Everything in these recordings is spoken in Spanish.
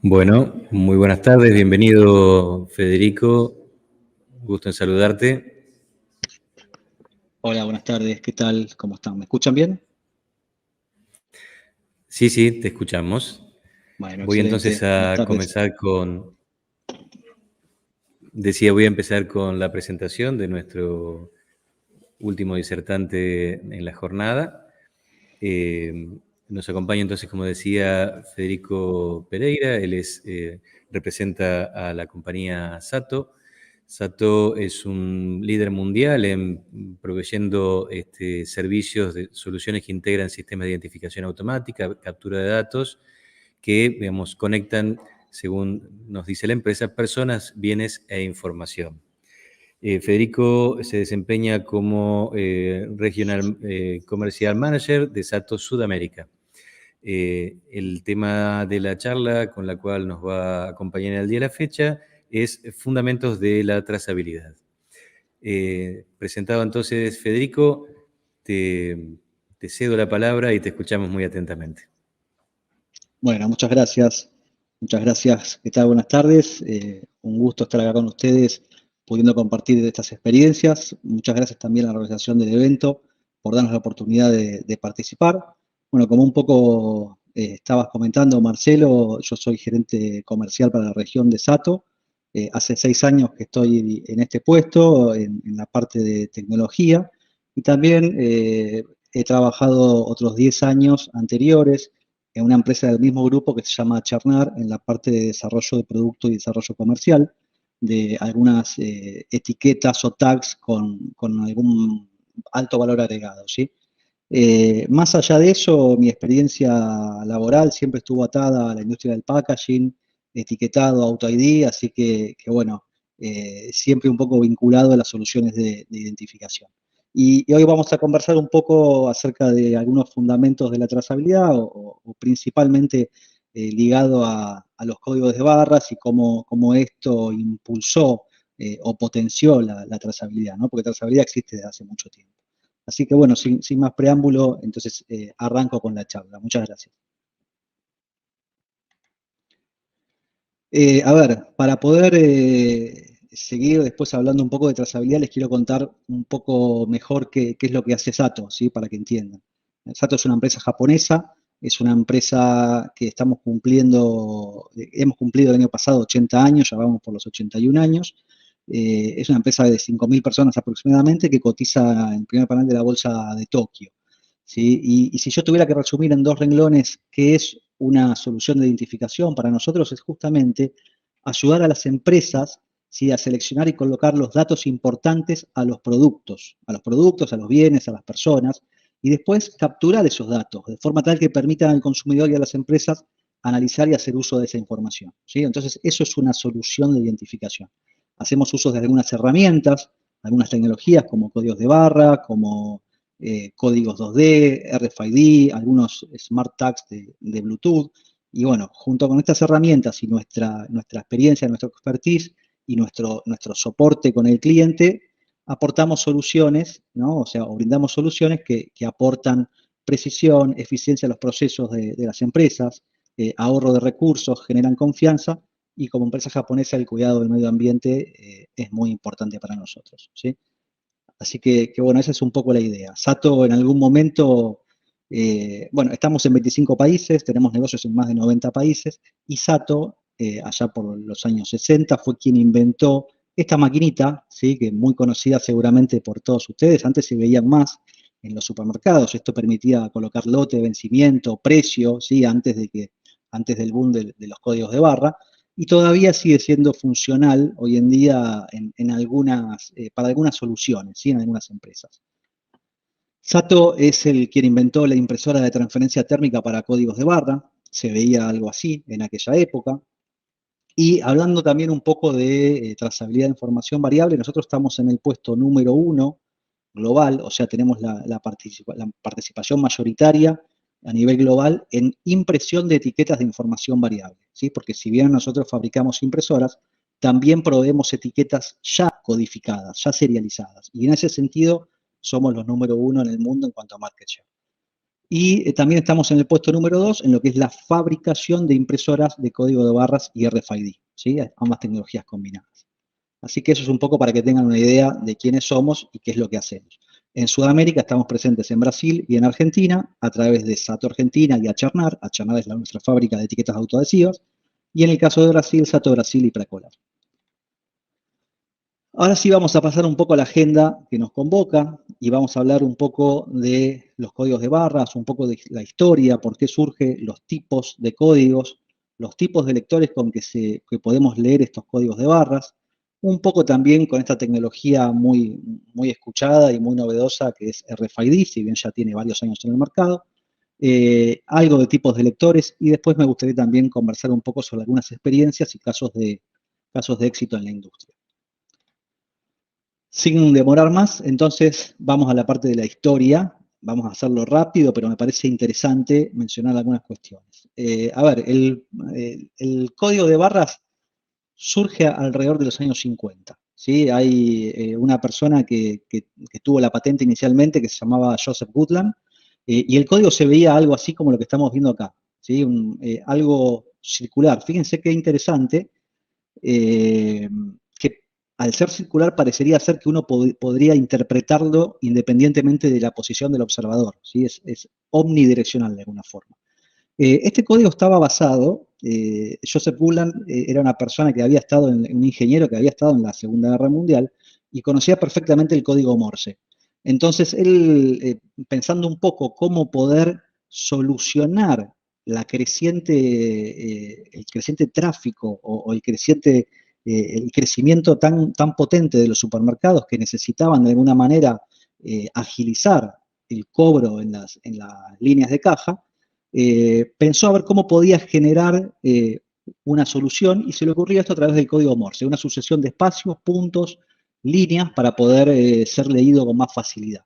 Bueno, muy buenas tardes, bienvenido Federico, gusto en saludarte. Hola, buenas tardes, ¿qué tal? ¿Cómo están? ¿Me escuchan bien? Sí, sí, te escuchamos. Bueno, Voy entonces excelente. Buenas a tardes. comenzar voy a empezar con la presentación de nuestro último disertante en la jornada. Nos acompaña entonces, como decía, Federico Pereira, representa a la compañía Sato. Sato es un líder mundial en proveyendo servicios de soluciones que integran sistemas de identificación automática, captura de datos, que, digamos, conectan, según nos dice la empresa, personas, bienes e información. Federico se desempeña como Regional Commercial Manager de Sato Sudamérica. El tema de la charla con la cual nos va a acompañar el día de la fecha es fundamentos de la trazabilidad. Presentado entonces Federico, te cedo la palabra y te escuchamos muy atentamente. Bueno, muchas gracias. Muchas gracias. ¿Qué tal? Buenas tardes. Un gusto estar acá con ustedes, pudiendo compartir estas experiencias. Muchas gracias también a la organización del evento por darnos la oportunidad de participar. Bueno, como un poco estabas comentando, Marcelo, yo soy gerente comercial para la región de Sato. Hace 6 años que estoy en este puesto, en la parte de tecnología, y también he trabajado otros 10 años anteriores en una empresa del mismo grupo que se llama Charnar, en la parte de desarrollo de producto y desarrollo comercial, de algunas etiquetas o tags con algún alto valor agregado, ¿sí? Más allá de eso, mi experiencia laboral siempre estuvo atada a la industria del packaging, etiquetado, Auto ID, así que bueno, siempre un poco vinculado a las soluciones de identificación. Y hoy vamos a conversar un poco acerca de algunos fundamentos de la trazabilidad o principalmente ligado a los códigos de barras y cómo esto impulsó o potenció la trazabilidad, ¿no? Porque trazabilidad existe desde hace mucho tiempo. Así que bueno, sin más preámbulo, entonces arranco con la charla. Muchas gracias. A ver, para poder seguir después hablando un poco de trazabilidad, les quiero contar un poco mejor qué es lo que hace Sato, ¿sí? Para que entiendan. Sato es una empresa japonesa, es una empresa que hemos cumplido el año pasado 80 años, ya vamos por los 81 años. Es una empresa de 5.000 personas aproximadamente que cotiza en el primer panel de la bolsa de Tokio, ¿sí? Y si yo tuviera que resumir en 2 renglones qué es una solución de identificación para nosotros, es justamente ayudar a las empresas, ¿sí? A seleccionar y colocar los datos importantes a los productos, a los bienes, a las personas, y después capturar esos datos, de forma tal que permitan al consumidor y a las empresas analizar y hacer uso de esa información, ¿sí? Entonces, eso es una solución de identificación. Hacemos uso de algunas herramientas, algunas tecnologías como códigos de barra, como códigos 2D, RFID, algunos Smart Tags de Bluetooth. Y bueno, junto con estas herramientas y nuestra experiencia, nuestra expertise y nuestro soporte con el cliente, aportamos soluciones, ¿no? O brindamos soluciones que aportan precisión, eficiencia a los procesos de las empresas, ahorro de recursos, generan confianza, y como empresa japonesa el cuidado del medio ambiente es muy importante para nosotros, ¿sí? Así que bueno, esa es un poco la idea. Sato en algún momento, bueno, estamos en 25 países, tenemos negocios en más de 90 países, y Sato, allá por los años 60, fue quien inventó esta maquinita, ¿sí? Que es muy conocida seguramente por todos ustedes. Antes se veían más en los supermercados. Esto permitía colocar lote, vencimiento, precio, ¿sí? Antes del boom de los códigos de barra. Y todavía sigue siendo funcional hoy en día para algunas soluciones, ¿sí? En algunas empresas. Sato es quien inventó la impresora de transferencia térmica para códigos de barra. Se veía algo así en aquella época. Y hablando también un poco de trazabilidad de información variable, nosotros estamos en el puesto número 1 global, o sea, tenemos la participación mayoritaria a nivel global en impresión de etiquetas de información variable, ¿sí? Porque si bien nosotros fabricamos impresoras, también proveemos etiquetas ya codificadas, ya serializadas. Y en ese sentido, somos los número 1 en el mundo en cuanto a market share. Y también estamos en el puesto número 2 en lo que es la fabricación de impresoras de código de barras y RFID, ¿sí? Ambas tecnologías combinadas. Así que eso es un poco para que tengan una idea de quiénes somos y qué es lo que hacemos. En Sudamérica estamos presentes en Brasil y en Argentina a través de Sato Argentina y Achernar. Achernar es nuestra fábrica de etiquetas autoadhesivas. Y en el caso de Brasil, Sato Brasil y Precolar. Ahora sí vamos a pasar un poco a la agenda que nos convoca y vamos a hablar un poco de los códigos de barras, un poco de la historia, por qué surgen los tipos de códigos, los tipos de lectores con que podemos leer estos códigos de barras, un poco también con esta tecnología muy, muy escuchada y muy novedosa que es RFID, si bien ya tiene varios años en el mercado, algo de tipos de lectores y después me gustaría también conversar un poco sobre algunas experiencias y casos de éxito en la industria. Sin demorar más, entonces vamos a la parte de la historia. Vamos a hacerlo rápido, pero me parece interesante mencionar algunas cuestiones. A ver, el código de barras surge alrededor de los años 50. ¿Sí? Hay una persona que tuvo la patente inicialmente que se llamaba Joseph Goodland, y el código se veía algo así como lo que estamos viendo acá, ¿sí? Algo circular. Fíjense qué interesante, que al ser circular parecería ser que uno podría interpretarlo independientemente de la posición del observador, ¿sí? Es omnidireccional de alguna forma. Este código estaba basado, Joseph Goodland era una persona que había estado, un ingeniero que había estado en la Segunda Guerra Mundial y conocía perfectamente el código Morse. Entonces él, pensando un poco cómo poder solucionar el creciente tráfico o el crecimiento tan potente de los supermercados que necesitaban de alguna manera agilizar el cobro en las líneas de caja, pensó a ver cómo podía generar una solución y se le ocurrió esto a través del código Morse, una sucesión de espacios, puntos, líneas para poder ser leído con más facilidad.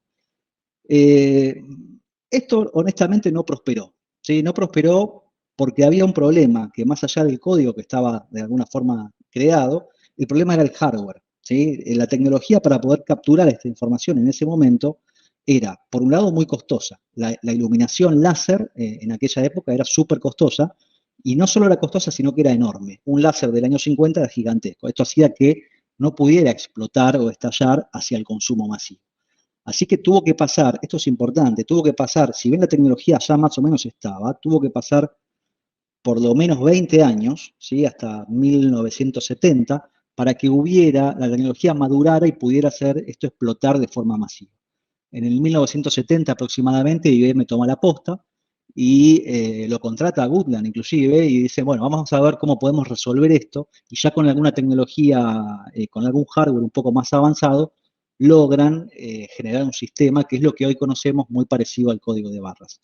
Esto honestamente no prosperó, ¿sí? No prosperó porque había un problema que más allá del código que estaba de alguna forma creado, el problema era el hardware, ¿sí? La tecnología para poder capturar esta información en ese momento era, por un lado, muy costosa. La iluminación láser en aquella época era súper costosa, y no solo era costosa, sino que era enorme. Un láser del año 50 era gigantesco. Esto hacía que no pudiera explotar o estallar hacia el consumo masivo. Así que tuvo que pasar, esto es importante, tuvo que pasar, si bien la tecnología ya más o menos estaba, tuvo que pasar por lo menos 20 años, ¿sí? Hasta 1970, para que la tecnología madurara y pudiera hacer esto explotar de forma masiva. En el 1970 aproximadamente, IBM toma la posta y lo contrata a Goodland inclusive y dice, bueno, vamos a ver cómo podemos resolver esto, y ya con alguna tecnología, con algún hardware un poco más avanzado, logran generar un sistema que es lo que hoy conocemos muy parecido al código de barras.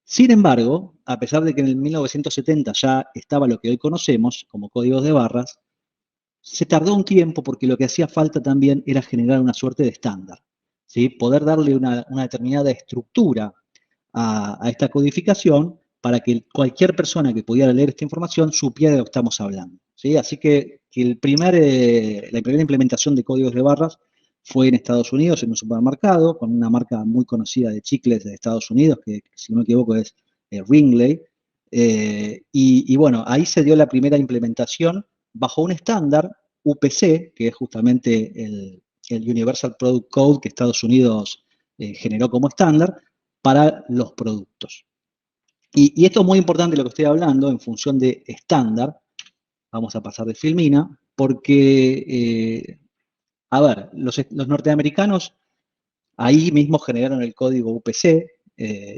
Sin embargo, a pesar de que en el 1970 ya estaba lo que hoy conocemos como códigos de barras, se tardó un tiempo porque lo que hacía falta también era generar una suerte de estándar, ¿sí? Poder darle una determinada estructura a esta codificación para que cualquier persona que pudiera leer esta información supiera de lo que estamos hablando, ¿sí? Así que la primera implementación de códigos de barras fue en Estados Unidos, en un supermercado, con una marca muy conocida de chicles de Estados Unidos, que si no me equivoco es Wrigley. Y bueno, ahí se dio la primera implementación bajo un estándar UPC, que es justamente el Universal Product Code que Estados Unidos generó como estándar para los productos. Y esto es muy importante lo que estoy hablando en función de estándar. Vamos a pasar de Filmina, porque, a ver, los norteamericanos ahí mismo generaron el código UPC,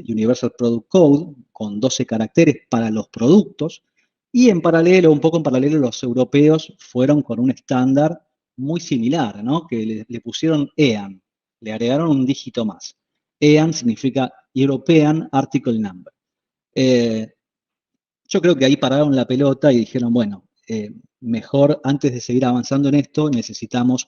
Universal Product Code, con 12 caracteres para los productos, y en paralelo, un poco en paralelo, los europeos fueron con un estándar muy similar, ¿no? Que le pusieron EAN, le agregaron un dígito más. EAN significa European Article Number. Yo creo que ahí pararon la pelota y dijeron, bueno, mejor antes de seguir avanzando en esto, necesitamos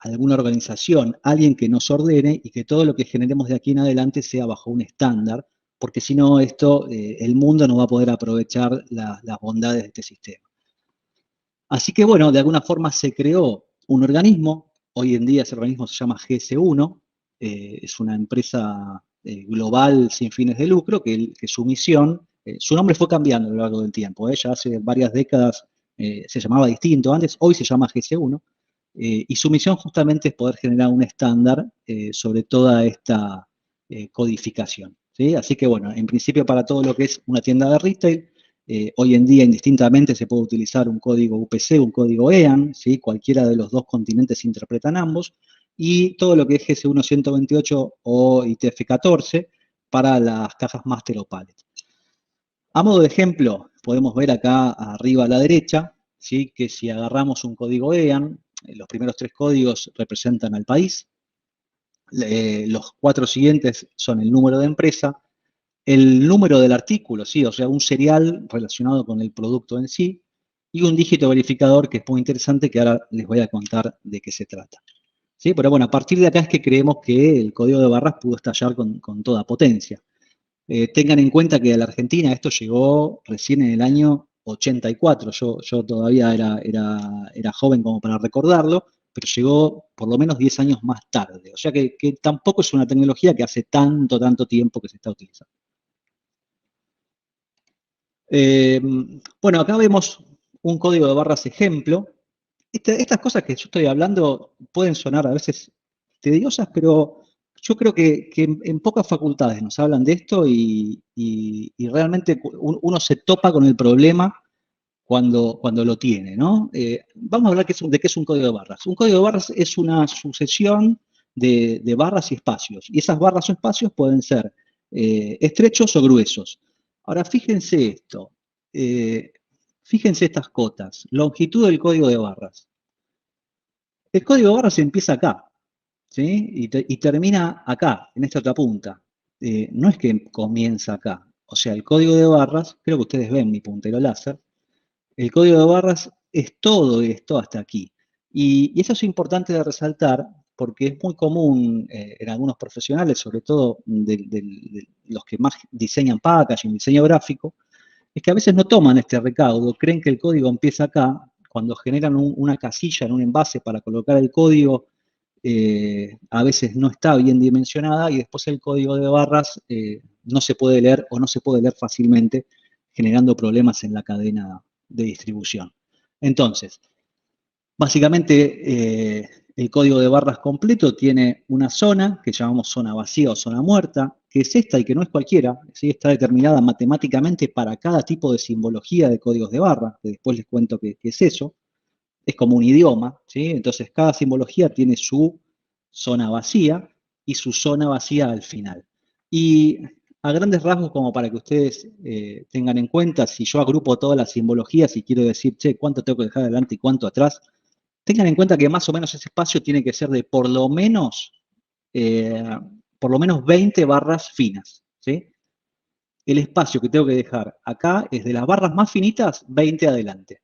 alguna organización, alguien que nos ordene y que todo lo que generemos de aquí en adelante sea bajo un estándar, porque si no, el mundo no va a poder aprovechar las bondades de este sistema. Así que bueno, de alguna forma se creó un organismo, hoy en día ese organismo se llama GS1, es una empresa global sin fines de lucro, que su misión, su nombre fue cambiando a lo largo del tiempo, ya hace varias décadas se llamaba distinto antes, hoy se llama GC1, y su misión justamente es poder generar un estándar sobre toda esta codificación, ¿sí? Así que bueno, en principio para todo lo que es una tienda de retail, hoy en día indistintamente se puede utilizar un código UPC, un código EAN, ¿sí? Cualquiera de los dos continentes interpretan ambos, y todo lo que es GS1 128 o ITF14 para las cajas Master o Pallet. A modo de ejemplo, podemos ver acá arriba a la derecha, ¿sí? Que si agarramos un código EAN, los primeros 3 códigos representan al país, los 4 siguientes son el número de empresa, el número del artículo, ¿sí? O sea, un serial relacionado con el producto en sí, y un dígito verificador que es muy interesante, que ahora les voy a contar de qué se trata. ¿Sí? Pero bueno, a partir de acá es que creemos que el código de barras pudo estallar con toda potencia. Tengan en cuenta que a la Argentina esto llegó recién en el año 84. Yo todavía era joven como para recordarlo, pero llegó por lo menos 10 años más tarde. O sea que tampoco es una tecnología que hace tanto tiempo que se está utilizando. Bueno, acá vemos un código de barras ejemplo. Estas cosas que yo estoy hablando pueden sonar a veces tediosas, pero yo creo que en pocas facultades nos hablan de esto y realmente uno se topa con el problema cuando lo tiene, ¿no? Vamos a hablar de qué es un código de barras. Un código de barras es una sucesión de barras y espacios, y esas barras o espacios pueden ser estrechos o gruesos. Ahora, fíjense esto, fíjense estas cotas, longitud del código de barras. El código de barras empieza acá, ¿sí? Y termina acá, en esta otra punta. No es que comienza acá. O sea, el código de barras, creo que ustedes ven mi puntero láser, el código de barras es todo esto hasta aquí. Y eso es importante de resaltar porque es muy común en algunos profesionales, sobre todo de los que más diseñan packaging, diseño gráfico, es que a veces no toman este recaudo, creen que el código empieza acá, cuando generan una casilla en un envase para colocar el código, a veces no está bien dimensionada y después el código de barras no se puede leer o no se puede leer fácilmente, generando problemas en la cadena de distribución. Entonces, básicamente el código de barras completo tiene una zona que llamamos zona vacía o zona muerta, que es esta y que no es cualquiera, ¿sí? Está determinada matemáticamente para cada tipo de simbología de códigos de barra, que después les cuento qué es eso. Es como un idioma, ¿sí? Entonces cada simbología tiene su zona vacía y su zona vacía al final. Y a grandes rasgos, como para que ustedes tengan en cuenta, si yo agrupo todas las simbologías y quiero decir, che, cuánto tengo que dejar adelante y cuánto atrás, tengan en cuenta que más o menos ese espacio tiene que ser de por lo menos 20 barras finas, ¿sí? El espacio que tengo que dejar acá es de las barras más finitas, 20 adelante.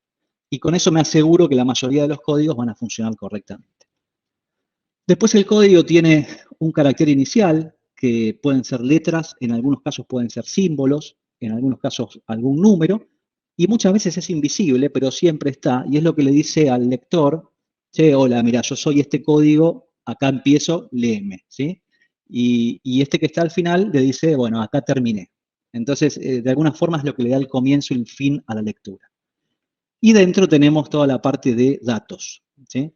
Y con eso me aseguro que la mayoría de los códigos van a funcionar correctamente. Después el código tiene un carácter inicial, que pueden ser letras, en algunos casos pueden ser símbolos, en algunos casos algún número, y muchas veces es invisible, pero siempre está, y es lo que le dice al lector, che, hola, mira, yo soy este código, acá empiezo, léeme, ¿sí? Y este que está al final le dice, bueno, acá terminé. Entonces, de alguna forma es lo que le da el comienzo y el fin a la lectura. Y dentro tenemos toda la parte de datos, ¿sí?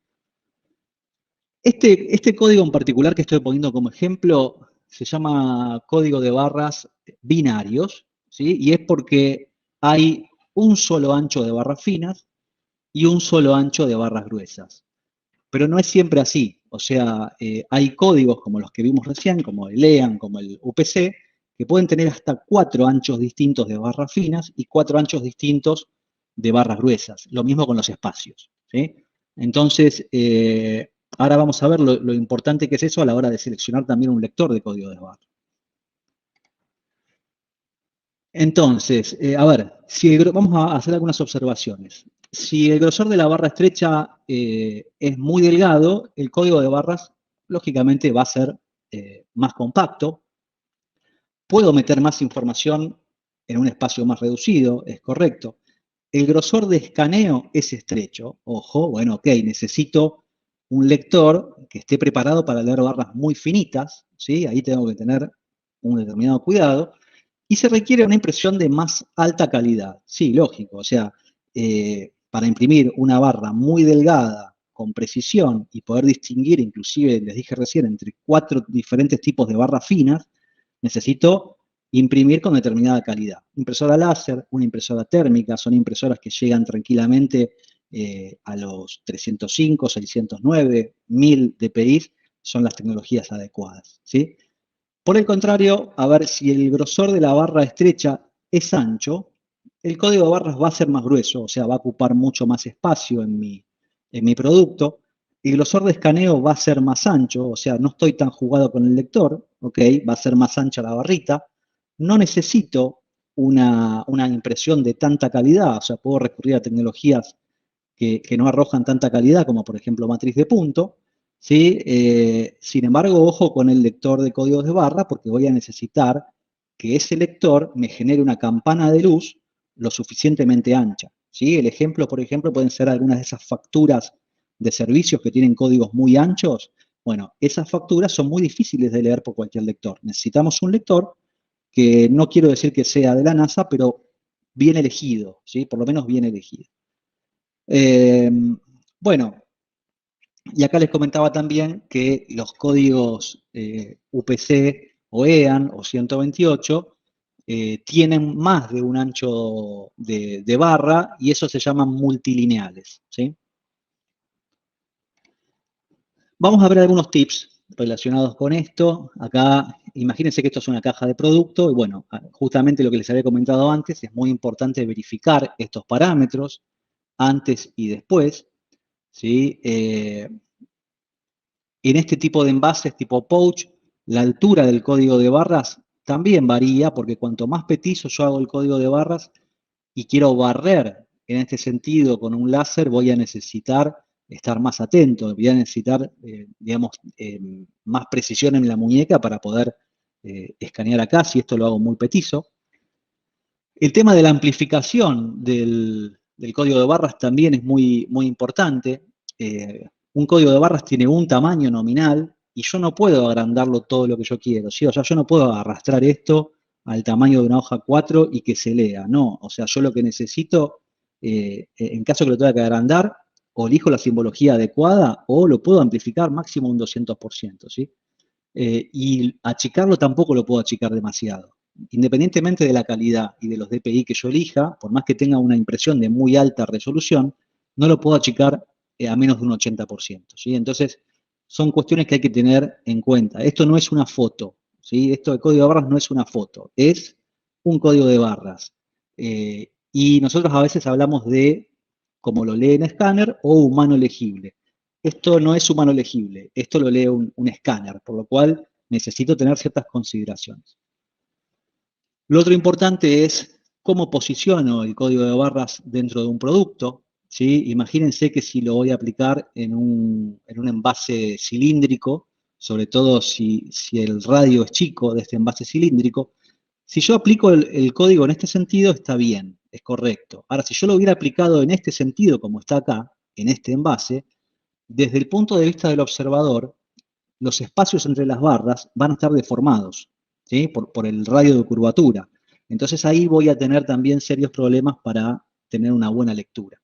Este código en particular que estoy poniendo como ejemplo se llama código de barras binarios, ¿sí? Y es porque hay un solo ancho de barras finas y un solo ancho de barras gruesas. Pero no es siempre así. O sea, hay códigos como los que vimos recién, como el EAN, como el UPC, que pueden tener hasta 4 anchos distintos de barras finas y 4 anchos distintos de barras gruesas. Lo mismo con los espacios, ¿sí? Entonces, ahora vamos a ver lo importante que es eso a la hora de seleccionar también un lector de código de barra. Entonces, a ver, vamos a hacer algunas observaciones. Si el grosor de la barra estrecha es muy delgado, el código de barras, lógicamente, va a ser más compacto. Puedo meter más información en un espacio más reducido, es correcto. El grosor de escaneo es estrecho. Ojo, bueno, ok, necesito un lector que esté preparado para leer barras muy finitas, ¿sí? Ahí tengo que tener un determinado cuidado, y se requiere una impresión de más alta calidad. Sí, lógico, o sea, para imprimir una barra muy delgada, con precisión, y poder distinguir, inclusive, les dije recién, entre 4 diferentes tipos de barras finas, necesito imprimir con determinada calidad. Impresora láser, una impresora térmica, son impresoras que llegan tranquilamente a los 305, 609, 1000 dpi, son las tecnologías adecuadas, ¿sí? Por el contrario, a ver, si el grosor de la barra estrecha es ancho, el código de barras va a ser más grueso, o sea, va a ocupar mucho más espacio en mi producto. El grosor de escaneo va a ser más ancho, o sea, no estoy tan jugado con el lector, ¿ok? Va a ser más ancha la barrita. No necesito una impresión de tanta calidad, o sea, puedo recurrir a tecnologías que no arrojan tanta calidad, como por ejemplo matriz de punto, ¿sí? Sin embargo, ojo con el lector de códigos de barra, porque voy a necesitar que ese lector me genere una campana de luz lo suficientemente ancha, ¿sí? El ejemplo, por ejemplo, pueden ser algunas de esas facturas de servicios que tienen códigos muy anchos. Bueno, esas facturas son muy difíciles de leer por cualquier lector. Necesitamos un lector que no quiero decir que sea de la NASA, pero bien elegido, ¿sí? Por lo menos bien elegido. Bueno, y acá les comentaba también que los códigos UPC o EAN o 128 tienen más de un ancho de barra y eso se llaman multilineales, ¿sí? Vamos a ver algunos tips relacionados con esto. Acá, imagínense que esto es una caja de producto y bueno, justamente lo que les había comentado antes, es muy importante verificar estos parámetros antes y después, ¿sí? En este tipo de envases tipo pouch, la altura del código de barras también varía, porque cuanto más petizo yo hago el código de barras y quiero barrer en este sentido con un láser, voy a necesitar estar más atento, voy a necesitar, digamos, más precisión en la muñeca para poder escanear acá, si esto lo hago muy petizo. El tema de la amplificación del código de barras también es muy, muy importante. Un código de barras tiene un tamaño nominal y yo no puedo agrandarlo todo lo que yo quiero, ¿sí? O sea, yo no puedo arrastrar esto al tamaño de una hoja 4 y que se lea, no. O sea, yo lo que necesito, en caso que lo tenga que agrandar, o elijo la simbología adecuada o lo puedo amplificar máximo un 200%, ¿sí? Y achicarlo tampoco lo puedo achicar demasiado. Independientemente de la calidad y de los DPI que yo elija, por más que tenga una impresión de muy alta resolución, no lo puedo achicar a menos de un 80%, ¿sí? Entonces, son cuestiones que hay que tener en cuenta. Esto no es una foto, ¿sí? Esto de código de barras no es una foto, es un código de barras. Y nosotros a veces hablamos de, como lo lee en escáner, o humano legible. Esto no es humano legible, esto lo lee un escáner, por lo cual necesito tener ciertas consideraciones. Lo otro importante es cómo posiciono el código de barras dentro de un producto, ¿sí? Imagínense que si lo voy a aplicar en un envase cilíndrico, sobre todo si el radio es chico de este envase cilíndrico, si yo aplico el código en este sentido, está bien, es correcto. Ahora, si yo lo hubiera aplicado en este sentido, como está acá, en este envase, desde el punto de vista del observador, los espacios entre las barras van a estar deformados, ¿sí? Por el radio de curvatura. Entonces ahí voy a tener también serios problemas para tener una buena lectura.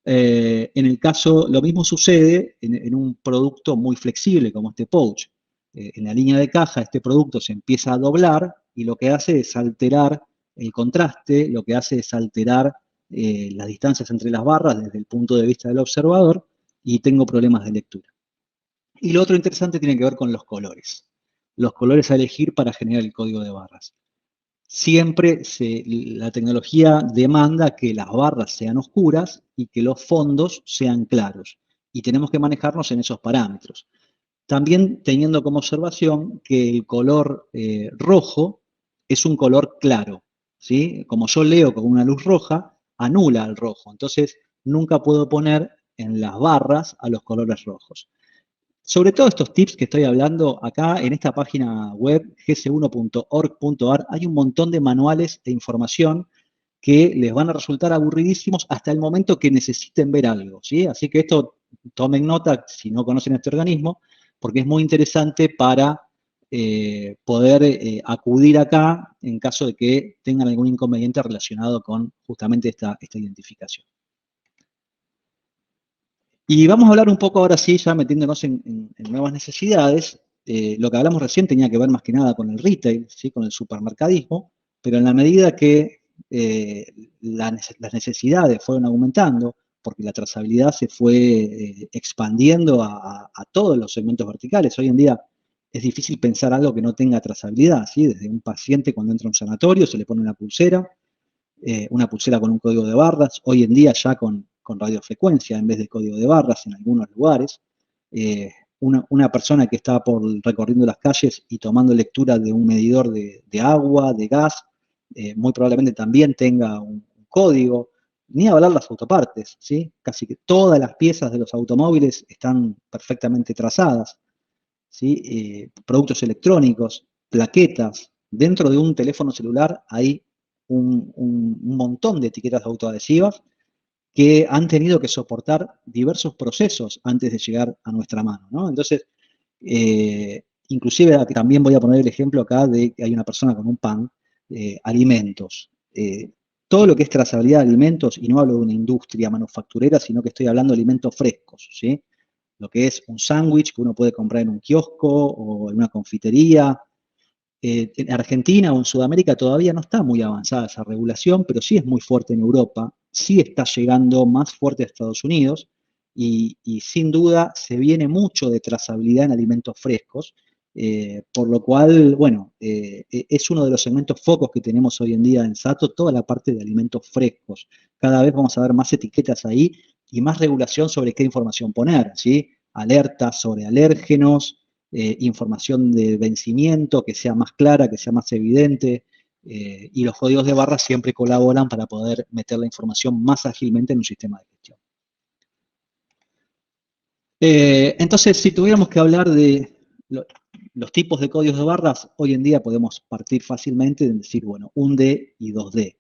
En el caso, lo mismo sucede en un producto muy flexible como este pouch. En la línea de caja este producto se empieza a doblar y lo que hace es alterar el contraste, lo que hace es alterar las distancias entre las barras desde el punto de vista del observador y tengo problemas de lectura. Y lo otro interesante tiene que ver con los colores. Los colores a elegir para generar el código de barras. Siempre la tecnología demanda que las barras sean oscuras y que los fondos sean claros. Y tenemos que manejarnos en esos parámetros. También teniendo como observación que el color rojo es un color claro, ¿sí? Como yo leo con una luz roja, anula el rojo. Entonces, nunca puedo poner en las barras a los colores rojos. Sobre todo estos tips que estoy hablando acá en esta página web gs1.org.ar hay un montón de manuales de información que les van a resultar aburridísimos hasta el momento que necesiten ver algo, ¿sí? Así que esto tomen nota si no conocen este organismo, porque es muy interesante para poder acudir acá en caso de que tengan algún inconveniente relacionado con justamente esta identificación. Y vamos a hablar un poco ahora sí, ya metiéndonos en nuevas necesidades. Lo que hablamos recién tenía que ver más que nada con el retail, ¿sí? Con el supermercadismo, pero en la medida que las necesidades fueron aumentando, porque la trazabilidad se fue expandiendo a todos los segmentos verticales. Hoy en día es difícil pensar algo que no tenga trazabilidad, ¿sí? Desde un paciente cuando entra a un sanatorio se le pone una pulsera con un código de barras, hoy en día ya con radiofrecuencia en vez de código de barras en algunos lugares. Una persona que está recorriendo las calles y tomando lectura de un medidor de agua, de gas, muy probablemente también tenga un código. Ni hablar las autopartes, ¿sí? Casi que todas las piezas de los automóviles están perfectamente trazadas, ¿sí? Productos electrónicos, plaquetas. Dentro de un teléfono celular hay un montón de etiquetas autoadhesivas que han tenido que soportar diversos procesos antes de llegar a nuestra mano, ¿no? Entonces, inclusive también voy a poner el ejemplo acá de que hay una persona con un pan, alimentos. Todo lo que es trazabilidad de alimentos, y no hablo de una industria manufacturera, sino que estoy hablando de alimentos frescos, ¿sí? Lo que es un sándwich que uno puede comprar en un kiosco o en una confitería. En Argentina o en Sudamérica todavía no está muy avanzada esa regulación, pero sí es muy fuerte en Europa, sí está llegando más fuerte a Estados Unidos y sin duda se viene mucho de trazabilidad en alimentos frescos, por lo cual, bueno, es uno de los segmentos focos que tenemos hoy en día en Sato, toda la parte de alimentos frescos. Cada vez vamos a ver más etiquetas ahí y más regulación sobre qué información poner, ¿sí? Alertas sobre alérgenos, información de vencimiento que sea más clara, que sea más evidente, y los códigos de barra siempre colaboran para poder meter la información más ágilmente en un sistema de gestión. Entonces, si tuviéramos que hablar de los tipos de códigos de barras, hoy en día podemos partir fácilmente en decir, bueno, 1D y 2D.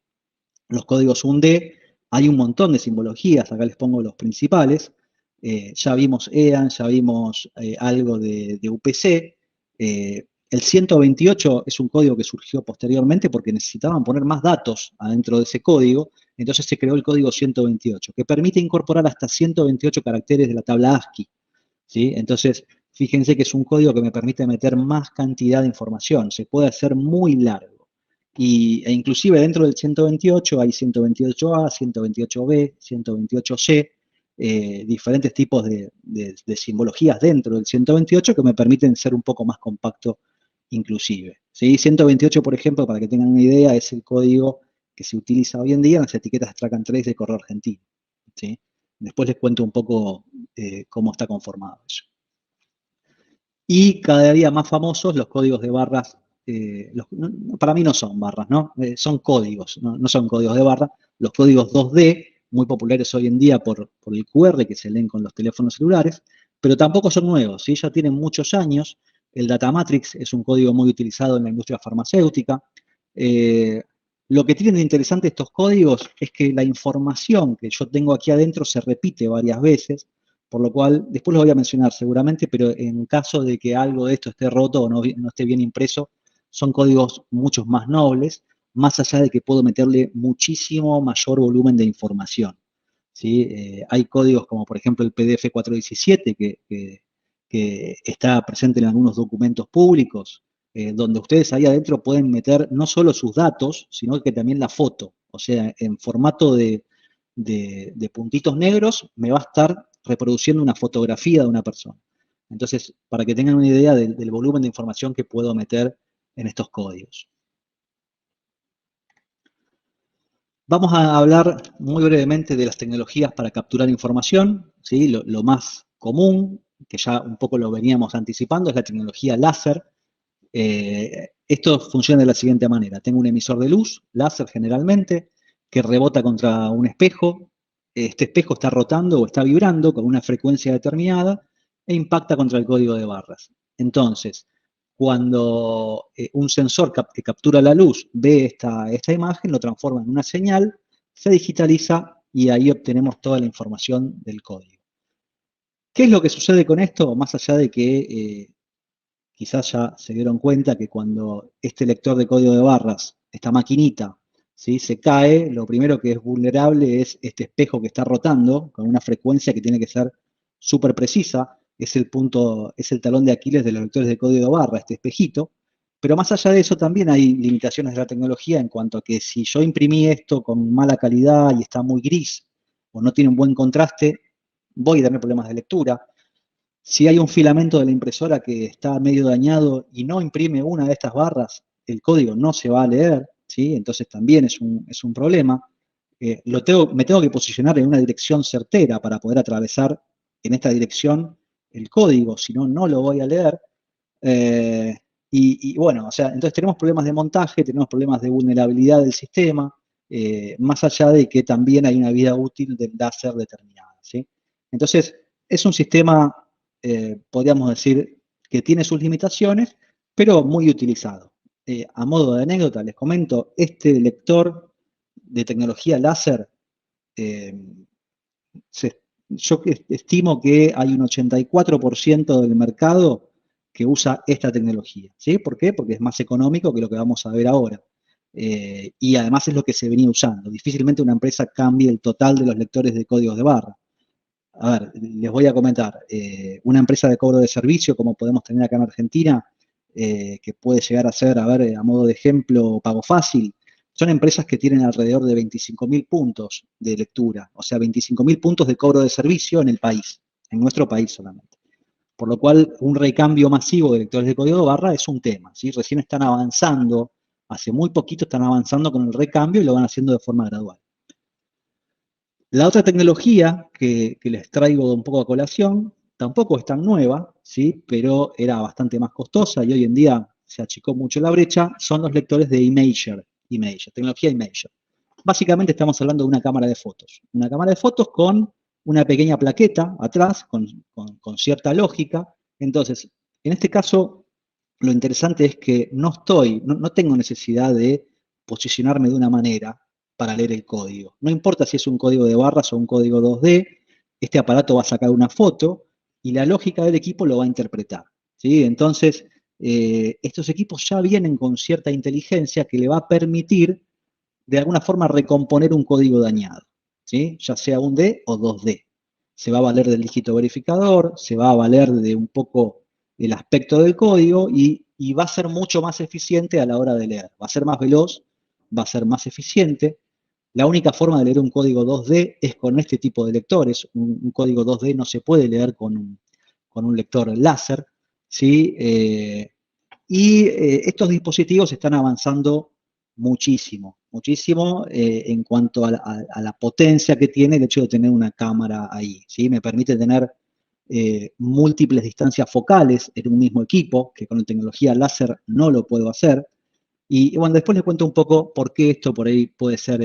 Los códigos 1D, hay un montón de simbologías, acá les pongo los principales. Ya vimos EAN, ya vimos algo de UPC. El 128 es un código que surgió posteriormente porque necesitaban poner más datos adentro de ese código, entonces se creó el código 128, que permite incorporar hasta 128 caracteres de la tabla ASCII, ¿sí? Entonces, fíjense que es un código que me permite meter más cantidad de información, se puede hacer muy largo. E inclusive dentro del 128 hay 128A, 128B, 128C, diferentes tipos de simbologías dentro del 128 que me permiten ser un poco más compacto inclusive. ¿Sí? 128, por ejemplo, para que tengan una idea, es el código que se utiliza hoy en día en las etiquetas Track and Trace de correo argentino, ¿sí? Después les cuento un poco cómo está conformado eso. Y cada día más famosos los códigos de barras, para mí no son barras, ¿no? Son códigos, no son códigos de barra. Los códigos 2D, muy populares hoy en día por el QR que se leen con los teléfonos celulares, pero tampoco son nuevos, ¿sí? Ya tienen muchos años. El Data Matrix es un código muy utilizado en la industria farmacéutica. Lo que tienen de interesante estos códigos es que la información que yo tengo aquí adentro se repite varias veces, por lo cual, después lo voy a mencionar seguramente, pero en caso de que algo de esto esté roto o no esté bien impreso, son códigos mucho más nobles, más allá de que puedo meterle muchísimo mayor volumen de información, ¿sí? Hay códigos como por ejemplo el PDF 417 que está presente en algunos documentos públicos, donde ustedes ahí adentro pueden meter no solo sus datos, sino que también la foto. O sea, en formato de puntitos negros me va a estar reproduciendo una fotografía de una persona. Entonces, para que tengan una idea del volumen de información que puedo meter en estos códigos. Vamos a hablar muy brevemente de las tecnologías para capturar información, ¿sí? Lo más común, que ya un poco lo veníamos anticipando, es la tecnología láser. Esto funciona de la siguiente manera. Tengo un emisor de luz, láser generalmente, que rebota contra un espejo. Este espejo está rotando o está vibrando con una frecuencia determinada e impacta contra el código de barras. Entonces, cuando un sensor que captura la luz ve esta imagen, lo transforma en una señal, se digitaliza y ahí obtenemos toda la información del código. ¿Qué es lo que sucede con esto? Más allá de que quizás ya se dieron cuenta que cuando este lector de código de barras, esta maquinita, ¿sí?, se cae, lo primero que es vulnerable es este espejo que está rotando con una frecuencia que tiene que ser súper precisa. Es el punto, es el talón de Aquiles de los lectores de código de barra, este espejito. Pero más allá de eso también hay limitaciones de la tecnología en cuanto a que si yo imprimí esto con mala calidad y está muy gris o no tiene un buen contraste, voy a tener problemas de lectura. Si hay un filamento de la impresora que está medio dañado y no imprime una de estas barras, el código no se va a leer, ¿sí? Entonces también es un problema. Me tengo que posicionar en una dirección certera para poder atravesar en esta dirección el código, si no, no lo voy a leer. Eh, y bueno, o sea, entonces tenemos problemas de montaje, tenemos problemas de vulnerabilidad del sistema, más allá de que también hay una vida útil del láser determinada, ¿sí? Entonces, es un sistema, podríamos decir, que tiene sus limitaciones, pero muy utilizado. A modo de anécdota, les comento, este lector de tecnología láser, eh, yo estimo que hay un 84% del mercado que usa esta tecnología, ¿sí? ¿Por qué? Porque es más económico que lo que vamos a ver ahora. Y además es lo que se venía usando. Difícilmente una empresa cambie el total de los lectores de códigos de barra. A ver, les voy a comentar. Una empresa de cobro de servicio, como podemos tener acá en Argentina, que puede llegar a ser, a ver, a modo de ejemplo, Pago Fácil, son empresas que tienen alrededor de 25.000 puntos de lectura, o sea, 25.000 puntos de cobro de servicio en el país, en nuestro país solamente. Por lo cual, un recambio masivo de lectores de código de barra es un tema, ¿sí? Recién están avanzando, hace muy poquito están avanzando con el recambio y lo van haciendo de forma gradual. La otra tecnología que les traigo un poco a colación, tampoco es tan nueva, ¿sí?, pero era bastante más costosa y hoy en día se achicó mucho la brecha, son los lectores de Imager, tecnología Imager. Básicamente estamos hablando de una cámara de fotos con una pequeña plaqueta atrás, con cierta lógica. Entonces, en este caso, lo interesante es que no tengo necesidad de posicionarme de una manera para leer el código. No importa si es un código de barras o un código 2D, este aparato va a sacar una foto y la lógica del equipo lo va a interpretar, ¿sí? Entonces, estos equipos ya vienen con cierta inteligencia que le va a permitir, de alguna forma, recomponer un código dañado, ¿sí?, ya sea un D o 2D. Se va a valer del dígito verificador, se va a valer de un poco el aspecto del código y va a ser mucho más eficiente a la hora de leer. Va a ser más veloz, va a ser más eficiente. La única forma de leer un código 2D es con este tipo de lectores. Un código 2D no se puede leer con un lector láser, ¿sí? Estos dispositivos están avanzando muchísimo, muchísimo en cuanto a la potencia que tiene el hecho de tener una cámara ahí, ¿sí? Me permite tener múltiples distancias focales en un mismo equipo, que con la tecnología láser no lo puedo hacer. Y bueno, después les cuento un poco por qué esto por ahí puede ser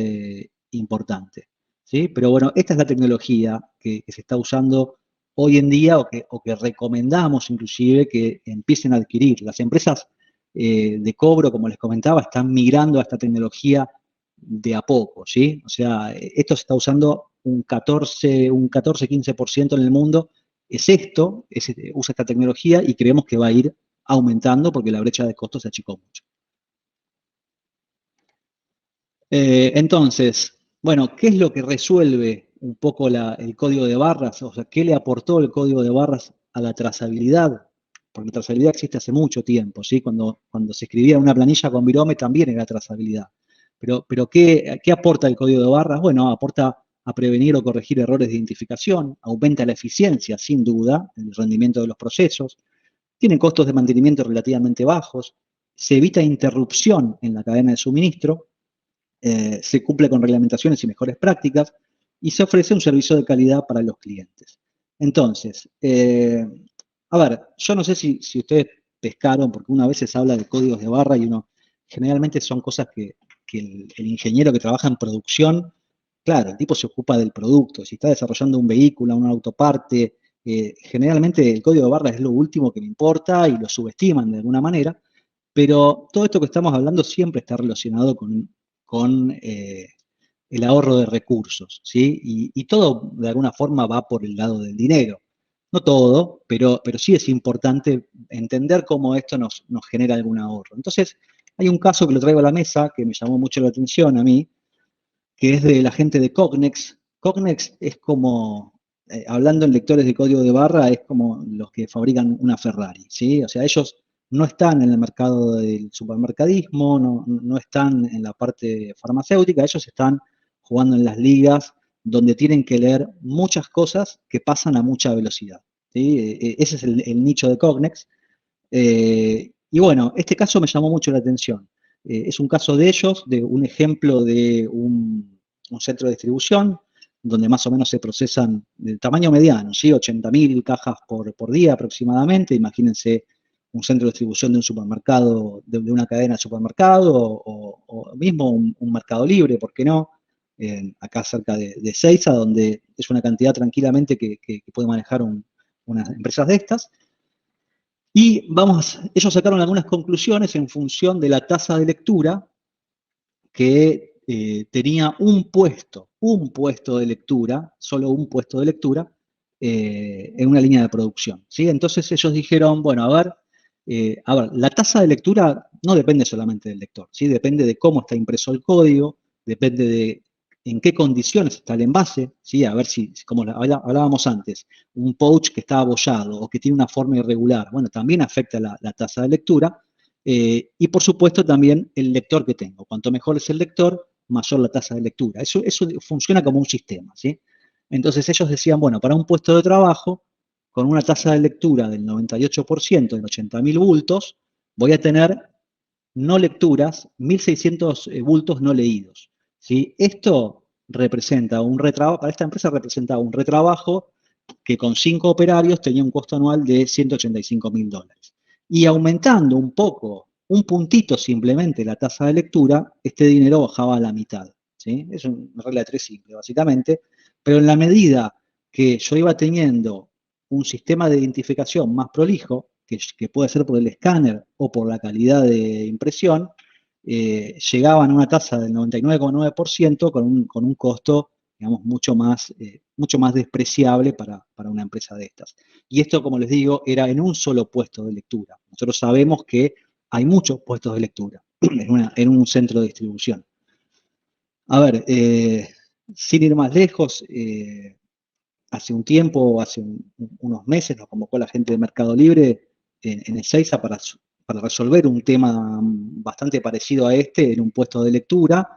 importante, ¿sí? Pero bueno, esta es la tecnología que se está usando hoy en día o que recomendamos inclusive que empiecen a adquirir. Las empresas de cobro, como les comentaba, están migrando a esta tecnología de a poco, ¿sí? O sea, esto se está usando un 14-15% en el mundo, usa esta tecnología y creemos que va a ir aumentando porque la brecha de costos se achicó mucho. Entonces, bueno, ¿qué es lo que resuelve un poco el código de barras? O sea, ¿qué le aportó el código de barras a la trazabilidad? Porque la trazabilidad existe hace mucho tiempo, ¿sí? Cuando se escribía una planilla con Virome también era trazabilidad. Pero ¿qué aporta el código de barras? Bueno, aporta a prevenir o corregir errores de identificación, aumenta la eficiencia, sin duda, el rendimiento de los procesos, tiene costos de mantenimiento relativamente bajos, se evita interrupción en la cadena de suministro, se cumple con reglamentaciones y mejores prácticas y se ofrece un servicio de calidad para los clientes. Entonces, a ver, yo no sé si ustedes pescaron, porque una vez se habla de códigos de barra y generalmente son cosas que el ingeniero que trabaja en producción, claro, el tipo se ocupa del producto, si está desarrollando un vehículo, una autoparte, generalmente el código de barra es lo último que le importa y lo subestiman de alguna manera, pero todo esto que estamos hablando siempre está relacionado con el ahorro de recursos, ¿sí? Y todo de alguna forma va por el lado del dinero. No todo, pero sí es importante entender cómo esto nos genera algún ahorro. Entonces, hay un caso que lo traigo a la mesa que me llamó mucho la atención a mí, que es de la gente de Cognex. Cognex es como, hablando en lectores de código de barra, es como los que fabrican una Ferrari, ¿sí? O sea, ellos no están en el mercado del supermercadismo, no están en la parte farmacéutica, ellos están jugando en las ligas donde tienen que leer muchas cosas que pasan a mucha velocidad, ¿sí? Ese es el nicho de Cognex. Y bueno, este caso me llamó mucho la atención. Es un caso de ellos, de un ejemplo de un centro de distribución, donde más o menos se procesan de tamaño mediano, ¿sí? 80.000 cajas por día aproximadamente. Imagínense un centro de distribución de un supermercado, de una cadena de supermercado, o mismo un mercado libre, ¿por qué no? Acá cerca de Seiza, donde es una cantidad tranquilamente que puede manejar unas empresas de estas. Y ellos sacaron algunas conclusiones en función de la tasa de lectura que tenía un puesto de lectura, solo un puesto de lectura, en una línea de producción, ¿sí? Entonces ellos dijeron, bueno, a ver, la tasa de lectura no depende solamente del lector, ¿sí? Depende de cómo está impreso el código, depende de en qué condiciones está el envase, ¿sí? A ver si como hablábamos antes, un pouch que está abollado o que tiene una forma irregular, bueno, también afecta la tasa de lectura. Y por supuesto también el lector que tengo. Cuanto mejor es el lector, mayor la tasa de lectura. Eso funciona como un sistema, ¿sí? Entonces ellos decían, bueno, para un puesto de trabajo, con una tasa de lectura del 98%, en 80.000 bultos, voy a tener no lecturas, 1.600 bultos no leídos, ¿sí? Esto representa un retrabajo, para esta empresa representa un retrabajo que con 5 operarios tenía un costo anual de $185.000. Y aumentando un poco, un puntito simplemente la tasa de lectura, este dinero bajaba a la mitad, ¿sí? Es una regla de 3 simple, básicamente, pero en la medida que yo iba teniendo un sistema de identificación más prolijo, que puede ser por el escáner o por la calidad de impresión, llegaban a una tasa del 99,9% con un costo, digamos, mucho más despreciable para una empresa de estas. Y esto, como les digo, era en un solo puesto de lectura. Nosotros sabemos que hay muchos puestos de lectura en un centro de distribución. A ver, sin ir más lejos, hace un tiempo, hace unos meses, nos convocó la gente de Mercado Libre en Ezeiza para resolver un tema bastante parecido a este en un puesto de lectura,